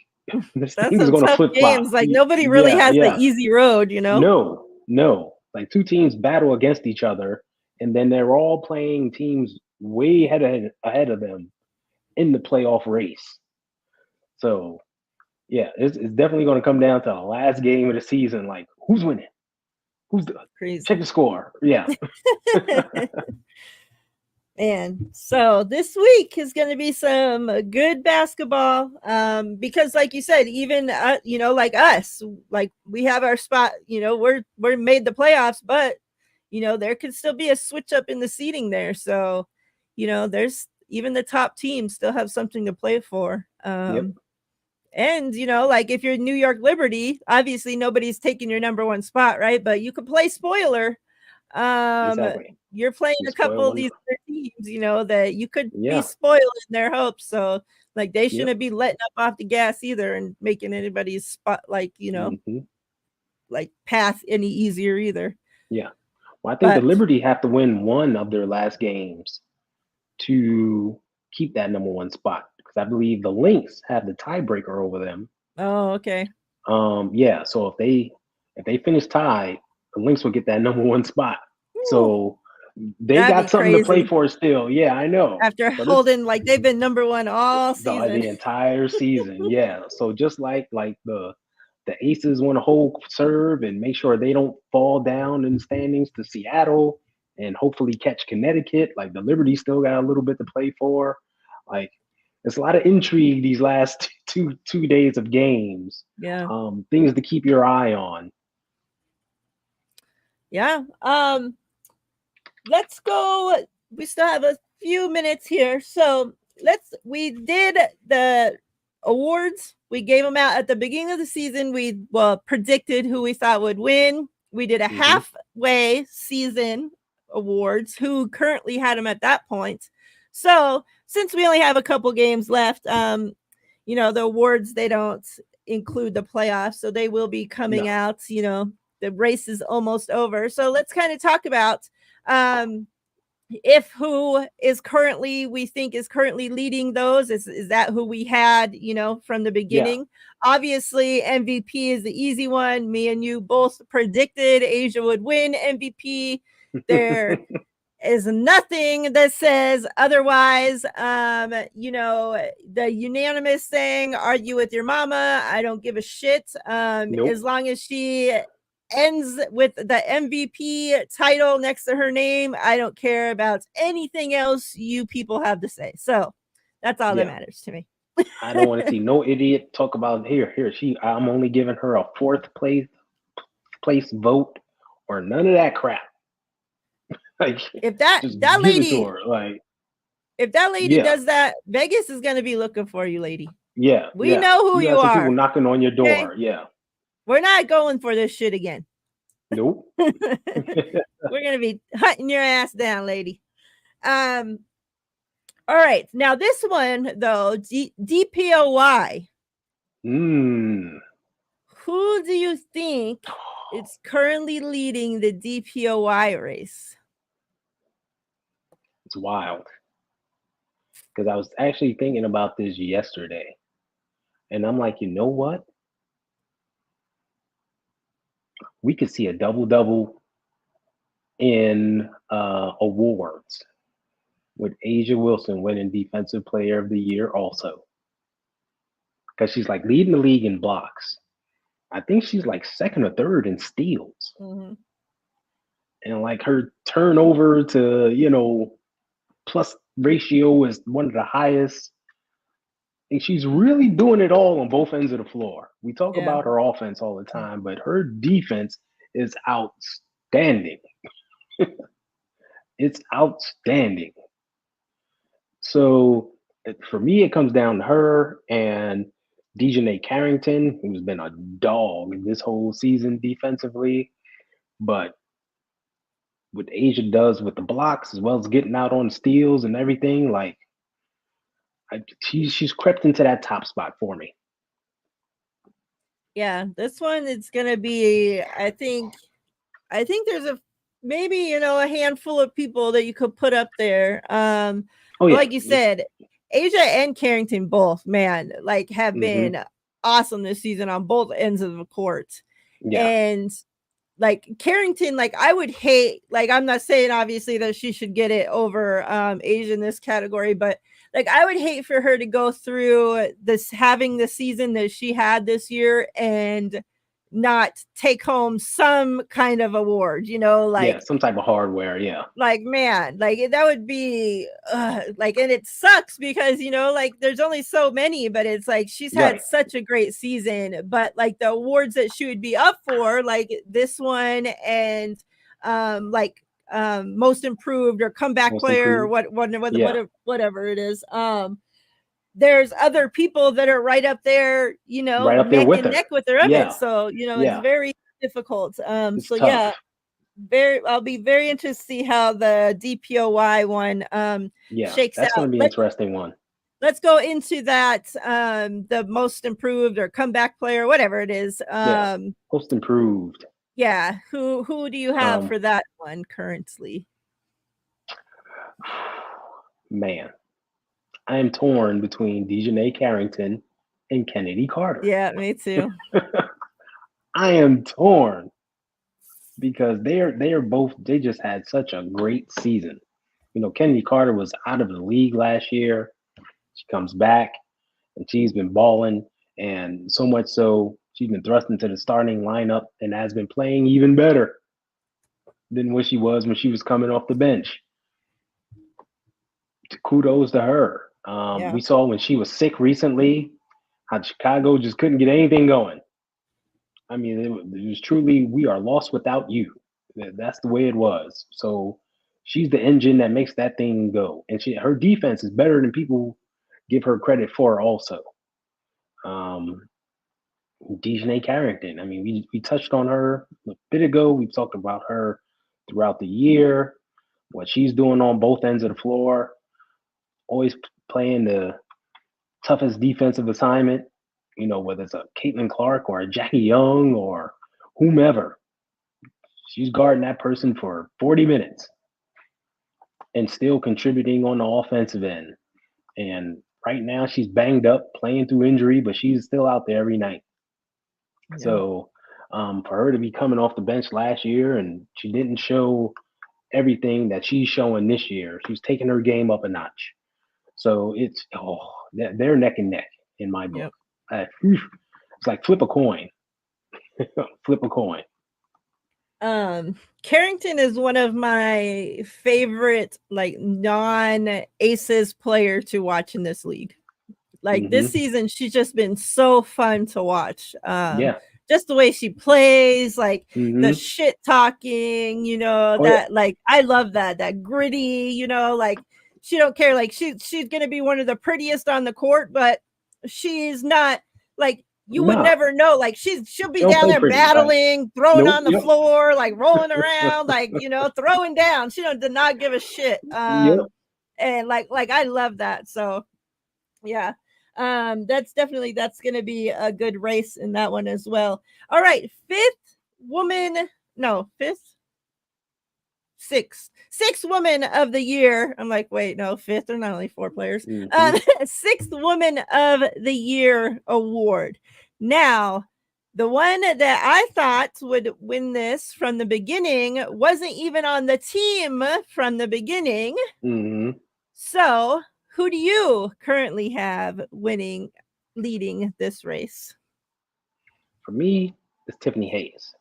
B: This
A: That's
B: thing is
A: some
B: going to
A: tough
B: flip flop.
A: games. Like nobody really has the easy road, you know?
B: No. Like two teams battle against each other, and then they're all playing teams way ahead of them in the playoff race. So yeah, it's definitely going to come down to the last game of the season. Like who's winning? Who's the
A: Crazy.
B: check the score? Yeah.
A: And so this week is going to be some good basketball because like you said, even you know, like us, like we have our spot, you know, we're made the playoffs, but you know, there could still be a switch up in the seating there. So, you know, there's even the top teams still have something to play for.
B: Yep.
A: And you know, like if you're New York Liberty, obviously nobody's taking your number one spot, right? But you could play spoiler.
B: Exactly.
A: You're playing
B: You
A: a couple
B: spoil
A: of these other teams, you know, that you could be
B: Yeah.
A: spoiled in their hopes. So like they
B: Yep.
A: shouldn't be letting up off the gas either and making anybody's spot like, you know, like path any easier either.
B: Yeah. Well, I think the Liberty have to win one of their last games to keep that number one spot because I believe the Lynx have the tiebreaker over them.
A: Oh, okay.
B: Yeah. So if they finish tied, the Lynx will get that number one spot.
A: Ooh,
B: so they
A: that'd
B: got
A: be
B: something to play
A: crazy.
B: for still. Yeah, I know.
A: After
B: But
A: holding like they've been number one all season.
B: the entire season. Yeah. So just like the Aces want to hold serve and make sure they don't fall down in the standings to Seattle and hopefully catch Connecticut. Like the Liberty still got a little bit to play for. Like there's a lot of intrigue these last two days of games.
A: Yeah.
B: Things to keep your eye on.
A: Yeah. Let's go. We still have a few minutes here. So we did the awards. We gave them out at the beginning of the season. We predicted who we thought would win. We did a halfway season awards, who currently had them at that point. So since we only have a couple games left, you know, the awards, they don't include the playoffs. So they will be coming out, you know, the race is almost over. So let's kind of talk about if who is currently we think is currently leading those. Is that who we had, you know, from the beginning? Obviously MVP is the easy one. Me and you both predicted Asia would win MVP. There is nothing that says otherwise. You know, the unanimous saying, argue with your mama, I don't give a shit. As long as she ends with the MVP title next to her name, I don't care about anything else you people have to say. So that's all that matters to me.
B: I don't want to see no idiot talk about I'm only giving her a fourth place vote or none of that crap. Like
A: if that lady if that lady does that, Vegas is going to be looking for you, lady.
B: Yeah,
A: we know who you are.
B: People knocking on your door. Okay? Yeah,
A: we're not going for this shit again.
B: Nope.
A: We're gonna be hunting your ass down, lady. All right, now this one though, DPOY. Who do you think is currently leading the DPOY race?
B: It's wild because I was actually thinking about this yesterday, and I'm like, you know what? We could see a double-double in awards with Asia Wilson winning Defensive Player of the Year also. Because she's like leading the league in blocks. I think she's like second or third in steals. And like her turnover to, you know, plus ratio is one of the highest. And she's really doing it all on both ends of the floor. We talk about her offense all the time, but her defense is outstanding. It's outstanding. So for me, it comes down to her. And Dejanay Carrington, who's been a dog this whole season defensively, but what Asia does with the blocks as well as getting out on steals and everything, like she's crept into that top spot for me.
A: Yeah, this one it's gonna be. I think there's maybe a handful of people that you could put up there.
B: Oh
A: But
B: yeah,
A: like you said, Asia and Carrington both, man, like have
B: mm-hmm.
A: been awesome this season on both ends of the court.
B: Yeah,
A: And like Carrington, like I would hate, like I'm not saying obviously that she should get it over Asia in this category, but like I would hate for her to go through this having the season that she had this year and not take home some kind of award,
B: yeah, some type of hardware. Yeah,
A: like man, like that would be like, and it sucks because like there's only so many, but it's like she's had
B: right.
A: such a great season, but like the awards that she would be up for, like this one and like most improved or comeback
B: Most
A: player or
B: improved. Yeah,
A: whatever it is. There's other people that are right up there,
B: right up there
A: neck
B: with
A: and
B: her.
A: neck with her of it.
B: Yeah,
A: So, it's
B: yeah,
A: very difficult.
B: it's
A: So
B: tough.
A: yeah, I'll be very interested to see how the DPOY one
B: Yeah,
A: shakes
B: that's going
A: out.
B: to be an interesting one.
A: Let's go into that the most improved or comeback player, whatever it is.
B: Yeah, most improved.
A: Yeah, who do you have for that one currently?
B: Man, I am torn between Dejanay Carrington and Kennedy Carter.
A: Yeah, me too.
B: I am torn because they just had such a great season. Kennedy Carter was out of the league last year. She comes back and she's been balling, and so much so she's been thrust into the starting lineup and has been playing even better than what she was when she was coming off the bench. Kudos to her.
A: Yeah.
B: We saw when she was sick recently how Chicago just couldn't get anything going. I mean, it was truly, we are lost without you. That's the way it was. So she's the engine that makes that thing go. And her defense is better than people give her credit for also. Dejanay Carrington. I mean, we touched on her a bit ago. We've talked about her throughout the year, what she's doing on both ends of the floor, always playing the toughest defensive assignment, whether it's a Caitlin Clark or a Jackie Young or whomever. She's guarding that person for 40 minutes and still contributing on the offensive end. And right now she's banged up, playing through injury, but she's still out there every night. Yeah. So for her to be coming off the bench last year and she didn't show everything that she's showing this year, she's taking her game up a notch. So they're neck and neck in my book. Yep. It's like flip a coin. Flip a coin.
A: Carrington is one of my favorite like non-aces player to watch in this league. Like this season, she's just been so fun to watch. Just the way she plays, like the shit talking, like I love that gritty, like she don't care, like she's gonna be one of the prettiest on the court, but she's not like you would never know. Like she'll be down there pretty, battling, throwing on the floor, like rolling around, like throwing down. She did not give a shit. And like I love that. So yeah. That's gonna be a good race in that one as well. All right, sixth woman of the year. I'm like, wait, no, fifth, or not only four players. Sixth woman of the year award. Now, the one that I thought would win this from the beginning wasn't even on the team from the beginning. So who do you currently have leading this race?
B: For me, it's Tiffany Hayes.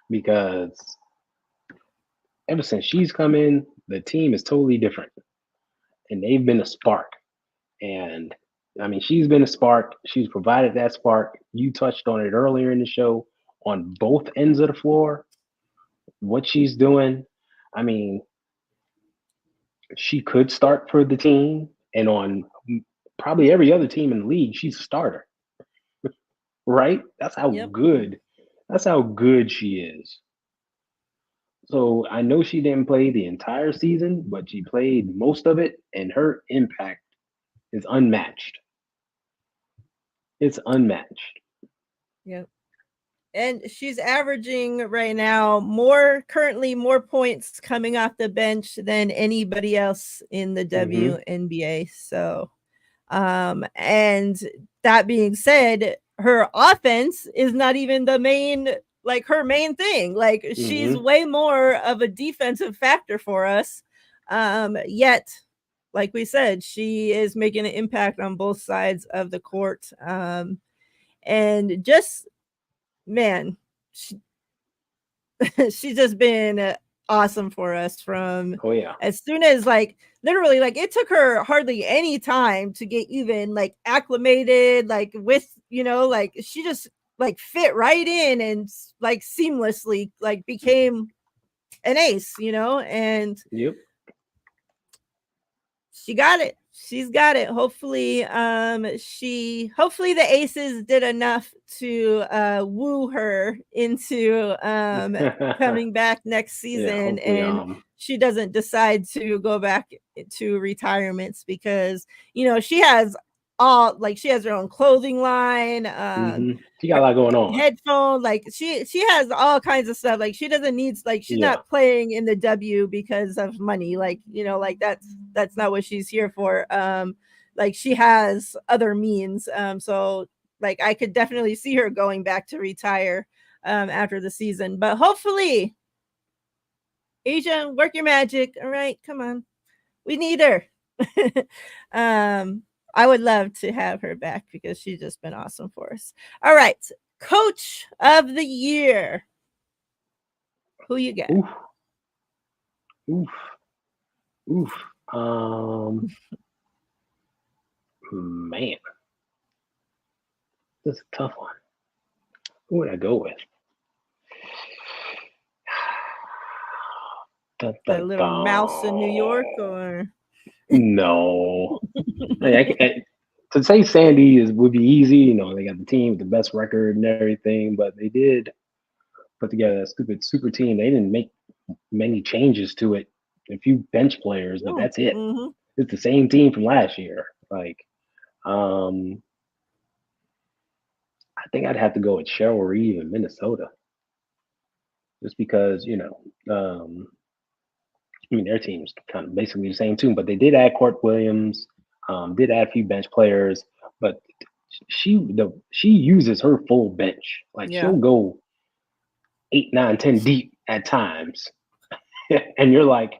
B: Because ever since she's come in, the team is totally different. And they've been a spark. And I mean, she's been a spark. She's provided that spark. You touched on it earlier in the show on both ends of the floor. What she's doing, I mean, she could start for the team, and on probably every other team in the league, she's a starter. Right? That's how
A: Yep.
B: good. That's how good she is. So I know she didn't play the entire season, but she played most of it, and her impact is unmatched. It's unmatched.
A: Yep. And she's averaging right now currently more points coming off the bench than anybody else in the WNBA. So, and that being said, her offense is not even her main thing. Like she's way more of a defensive factor for us. Yet, like we said, she is making an impact on both sides of the court. And just, man, she's just been awesome for us from as soon as literally it took her hardly any time to get even acclimated with she just fit right in and seamlessly became an ace, and she got it. She's got it. Hopefully, hopefully the Aces did enough to woo her into coming back next season, and she doesn't decide to go back to retirements because she has she has her own clothing line.
B: She got a lot going on.
A: Headphone, she has all kinds of stuff. She doesn't need she's not playing in the W because of money. That's not what she's here for. She has other means. So I could definitely see her going back to retire after the season. But hopefully, Asia, work your magic. All right, come on. We need her. I would love to have her back because she's just been awesome for us. All right. Coach of the year. Who you got?
B: Oof. Man. This is a tough one. Who would I go with?
A: The little mouse in New York, or
B: no? To say Sandy would be easy. They got the team with the best record and everything, but they did put together a stupid super team. They didn't make many changes to it. A few bench players, but that's it. It's the same team from last year. I think I'd have to go with Cheryl Reeve in Minnesota, just because their team's kind of basically the same too, but they did add Court Williams, did add a few bench players, but she uses her full bench. She'll go 8, 9, 10 deep at times, and you're like,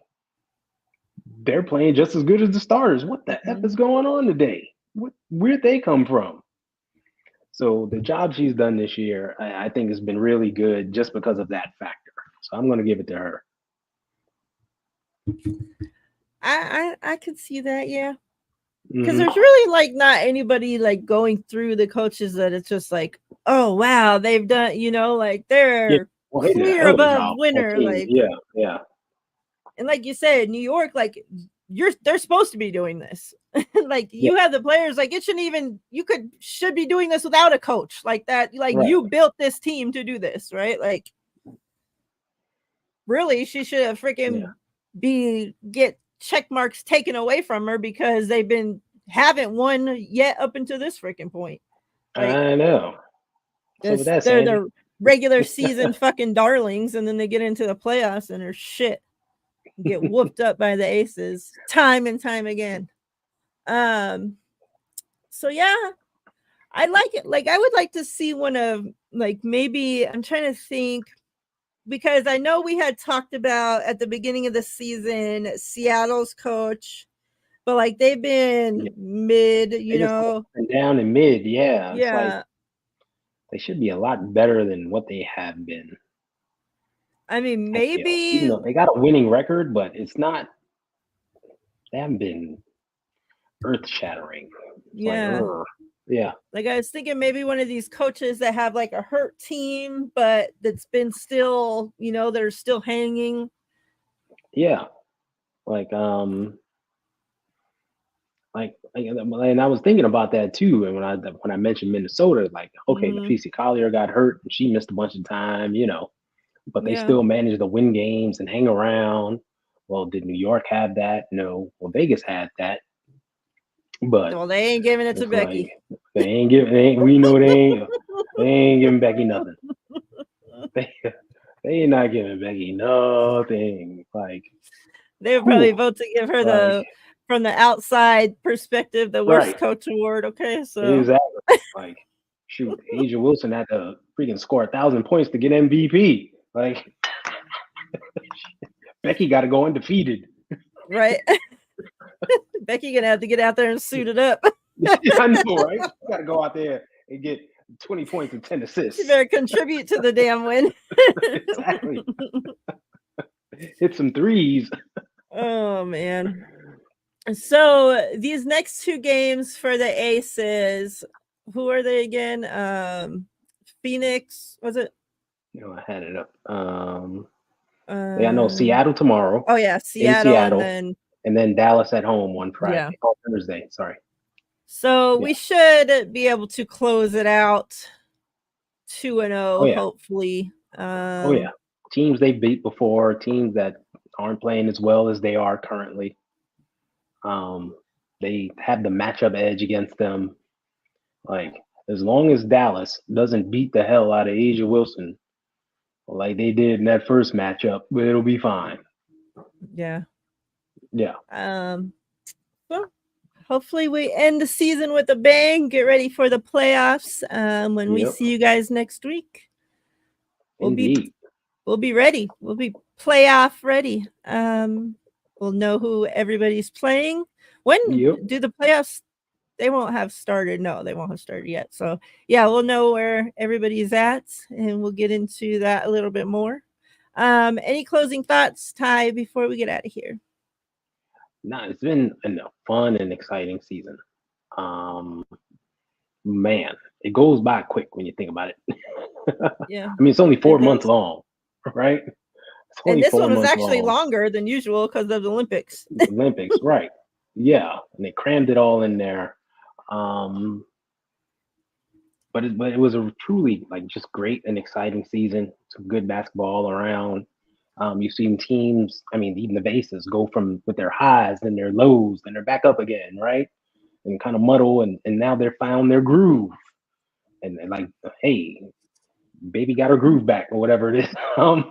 B: they're playing just as good as the starters. What the F is going on today? Where'd they come from? So the job she's done this year, I think, has been really good just because of that factor. So I'm going to give it to her.
A: I could see that, yeah. Because there's really not anybody going through the coaches that it's just oh wow, they've done, they're clear above winner.
B: Yeah.
A: And like you said, New York, they're supposed to be doing this. You have the players, it shouldn't even, should be doing this without a coach like that. You built this team to do this, right? Really, she should have freaking get check marks taken away from her because haven't won yet up until this freaking point.
B: I know.
A: So they're the regular season fucking darlings, and then they get into the playoffs and they're shit. Get whooped up by the Aces time and time again. So yeah, I like it. I would like to see one of maybe, I'm trying to think, because I know we had talked about at the beginning of the season Seattle's coach, but they've been mid,
B: down and mid. Yeah.
A: Yeah.
B: They should be a lot better than what they have been.
A: I mean, maybe
B: even though they got a winning record, but it's not. They haven't been earth-shattering.
A: Yeah.
B: Yeah.
A: I was thinking maybe one of these coaches that have a hurt team, but that's been still, they're still hanging.
B: Yeah. And I was thinking about that too. And when I mentioned Minnesota, like, okay,
A: Mhm.
B: Nafisi Collier got hurt and she missed a bunch of time, but they
A: Yeah.
B: still managed to win games and hang around. Well, did New York have that? No. Well, Vegas had that, but
A: Well, they ain't giving it to
B: it's like
A: Becky.
B: we know they ain't giving Becky nothing. They they ain't not giving Becky nothing. Like,
A: They would probably
B: whew,
A: vote to give her
B: like
A: from the outside perspective, the worst
B: right,
A: coach award. Okay, so
B: exactly. Like, shoot, Asia Wilson had to freaking score 1,000 points to get MVP. Like, Becky got to go undefeated.
A: right, Becky gonna have to get out there and suit it up.
B: I know, right? You got to go out there and get 20 points and 10
A: She
B: assists.
A: better contribute to the damn win.
B: Exactly. Hit some threes.
A: Oh man. So these next two games for the Aces, who are they again? Phoenix, was it?
B: I had it up. Yeah, I know Seattle tomorrow
A: Oh yeah,
B: in
A: Seattle,
B: Seattle, and then Dallas at home on Friday.
A: Yeah.
B: Oh, Thursday. Sorry.
A: so
B: Yeah.
A: we should be able to close it out 2-0,
B: Oh yeah.
A: hopefully.
B: Oh yeah. Teams they beat before, teams that aren't playing as well as they are currently. They have the matchup edge against them. Like, as long as Dallas doesn't beat the hell out of Asia Wilson, like they did in that first matchup, it'll be fine.
A: Yeah.
B: Yeah.
A: Well, hopefully we end the season with a bang. Get ready for the playoffs. When we
B: Yep.
A: see you guys next week, we'll
B: Indeed.
A: be ready. We'll be playoff ready. We'll know who everybody's playing. When
B: Yep.
A: do the playoffs? They won't have started. No, they won't have started yet. So yeah, we'll know where everybody's at, and we'll get into that a little bit more. Any closing thoughts, Ty, before we get out of here?
B: Nah, it's been a fun and exciting season. Man, it goes by quick when you think about it.
A: Yeah,
B: I mean, it's only
A: it
B: 4 months
A: does.
B: long, right? It's
A: And
B: only
A: this
B: four
A: one was
B: months
A: actually
B: long.
A: longer than usual because of the Olympics.
B: Olympics, right? Yeah, and they crammed it all in there. Um, but it was a truly like just great and exciting season. Some good basketball all around. You've seen teams, I mean, even the bases go from with their highs, then their lows, then they're back up again, right? And kind of muddle, and now they're found their groove. And like, hey, baby got her groove back or whatever it is. And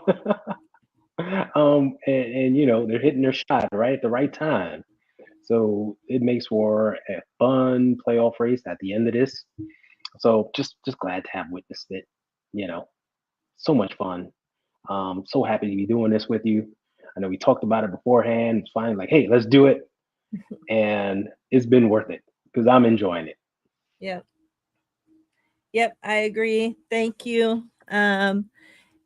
B: they're hitting their shot right at the right time. So it makes for a fun playoff race at the end of this. So just glad to have witnessed it. So much fun. So happy to be doing this with you. I know we talked about it beforehand. It's finally like, hey, let's do it. And it's been worth it because I'm enjoying it.
A: Yep, I agree. Thank you.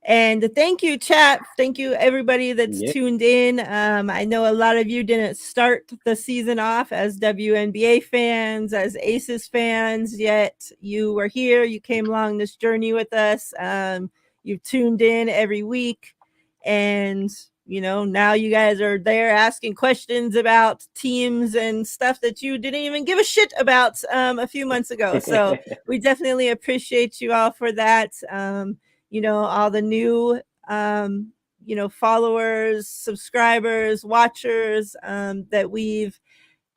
A: And thank you, chat. Thank you, everybody that's
B: Yeah.
A: tuned in. I know a lot of you didn't start the season off as WNBA fans, as Aces fans, yet you were here. You came along this journey with us. You've tuned in every week. And, now you guys are there asking questions about teams and stuff that you didn't even give a shit about a few months ago. So we definitely appreciate you all for that. All the new followers, subscribers, watchers that we've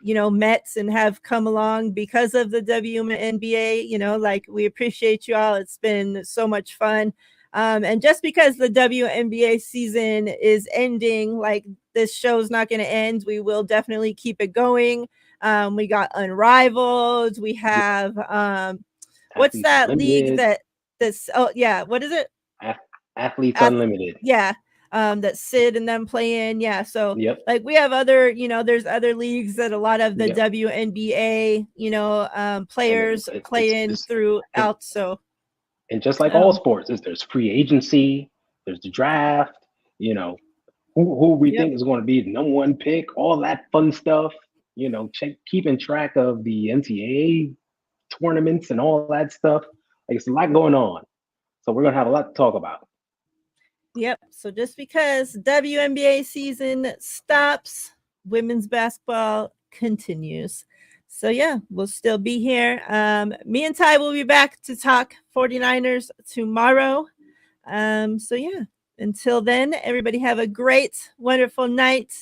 A: met and have come along because of the WNBA. Like, we appreciate you all. It's been so much fun. And just because the WNBA season is ending, like, this show's not going to end. We will definitely keep it going. We got Unrivaled. We have what's
B: Athletes
A: that league
B: Unlimited.
A: what is it?
B: Athletes Unlimited.
A: Yeah. That Sid and them play in. Yeah. So
B: Yep.
A: like we have other, there's other leagues that a lot of the
B: Yep.
A: WNBA, players play in throughout. So,
B: and just like all sports, there's free agency, there's the draft, who we think is going to be the number one pick, all that fun stuff, keeping track of the NCAA tournaments and all that stuff. Like, it's a lot going on. So we're going to have a lot to talk about.
A: Yep. So just because WNBA season stops, women's basketball continues. So yeah, we'll still be here. Me and Ty will be back to talk 49ers tomorrow. So yeah, until then, everybody have a great, wonderful night.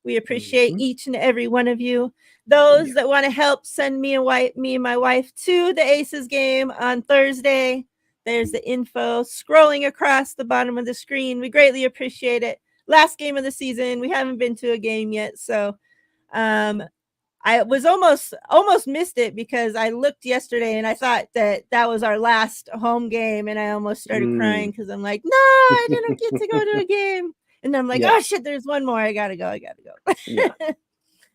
A: We appreciate each and every one of you. Those that want to help send me and my wife to the Aces game on Thursday. There's the info scrolling across the bottom of the screen. We greatly appreciate it. Last game of the season. We haven't been to a game yet, so I was almost missed it because I looked yesterday and I thought that was our last home game, and I almost started crying because I'm like, no, I didn't get to go to a game, and I'm like, oh shit, there's one more. I gotta go.
B: Yeah.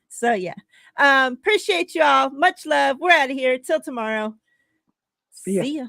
A: So yeah, appreciate you all. Much love. We're out of here till tomorrow.
B: See ya.
A: See ya.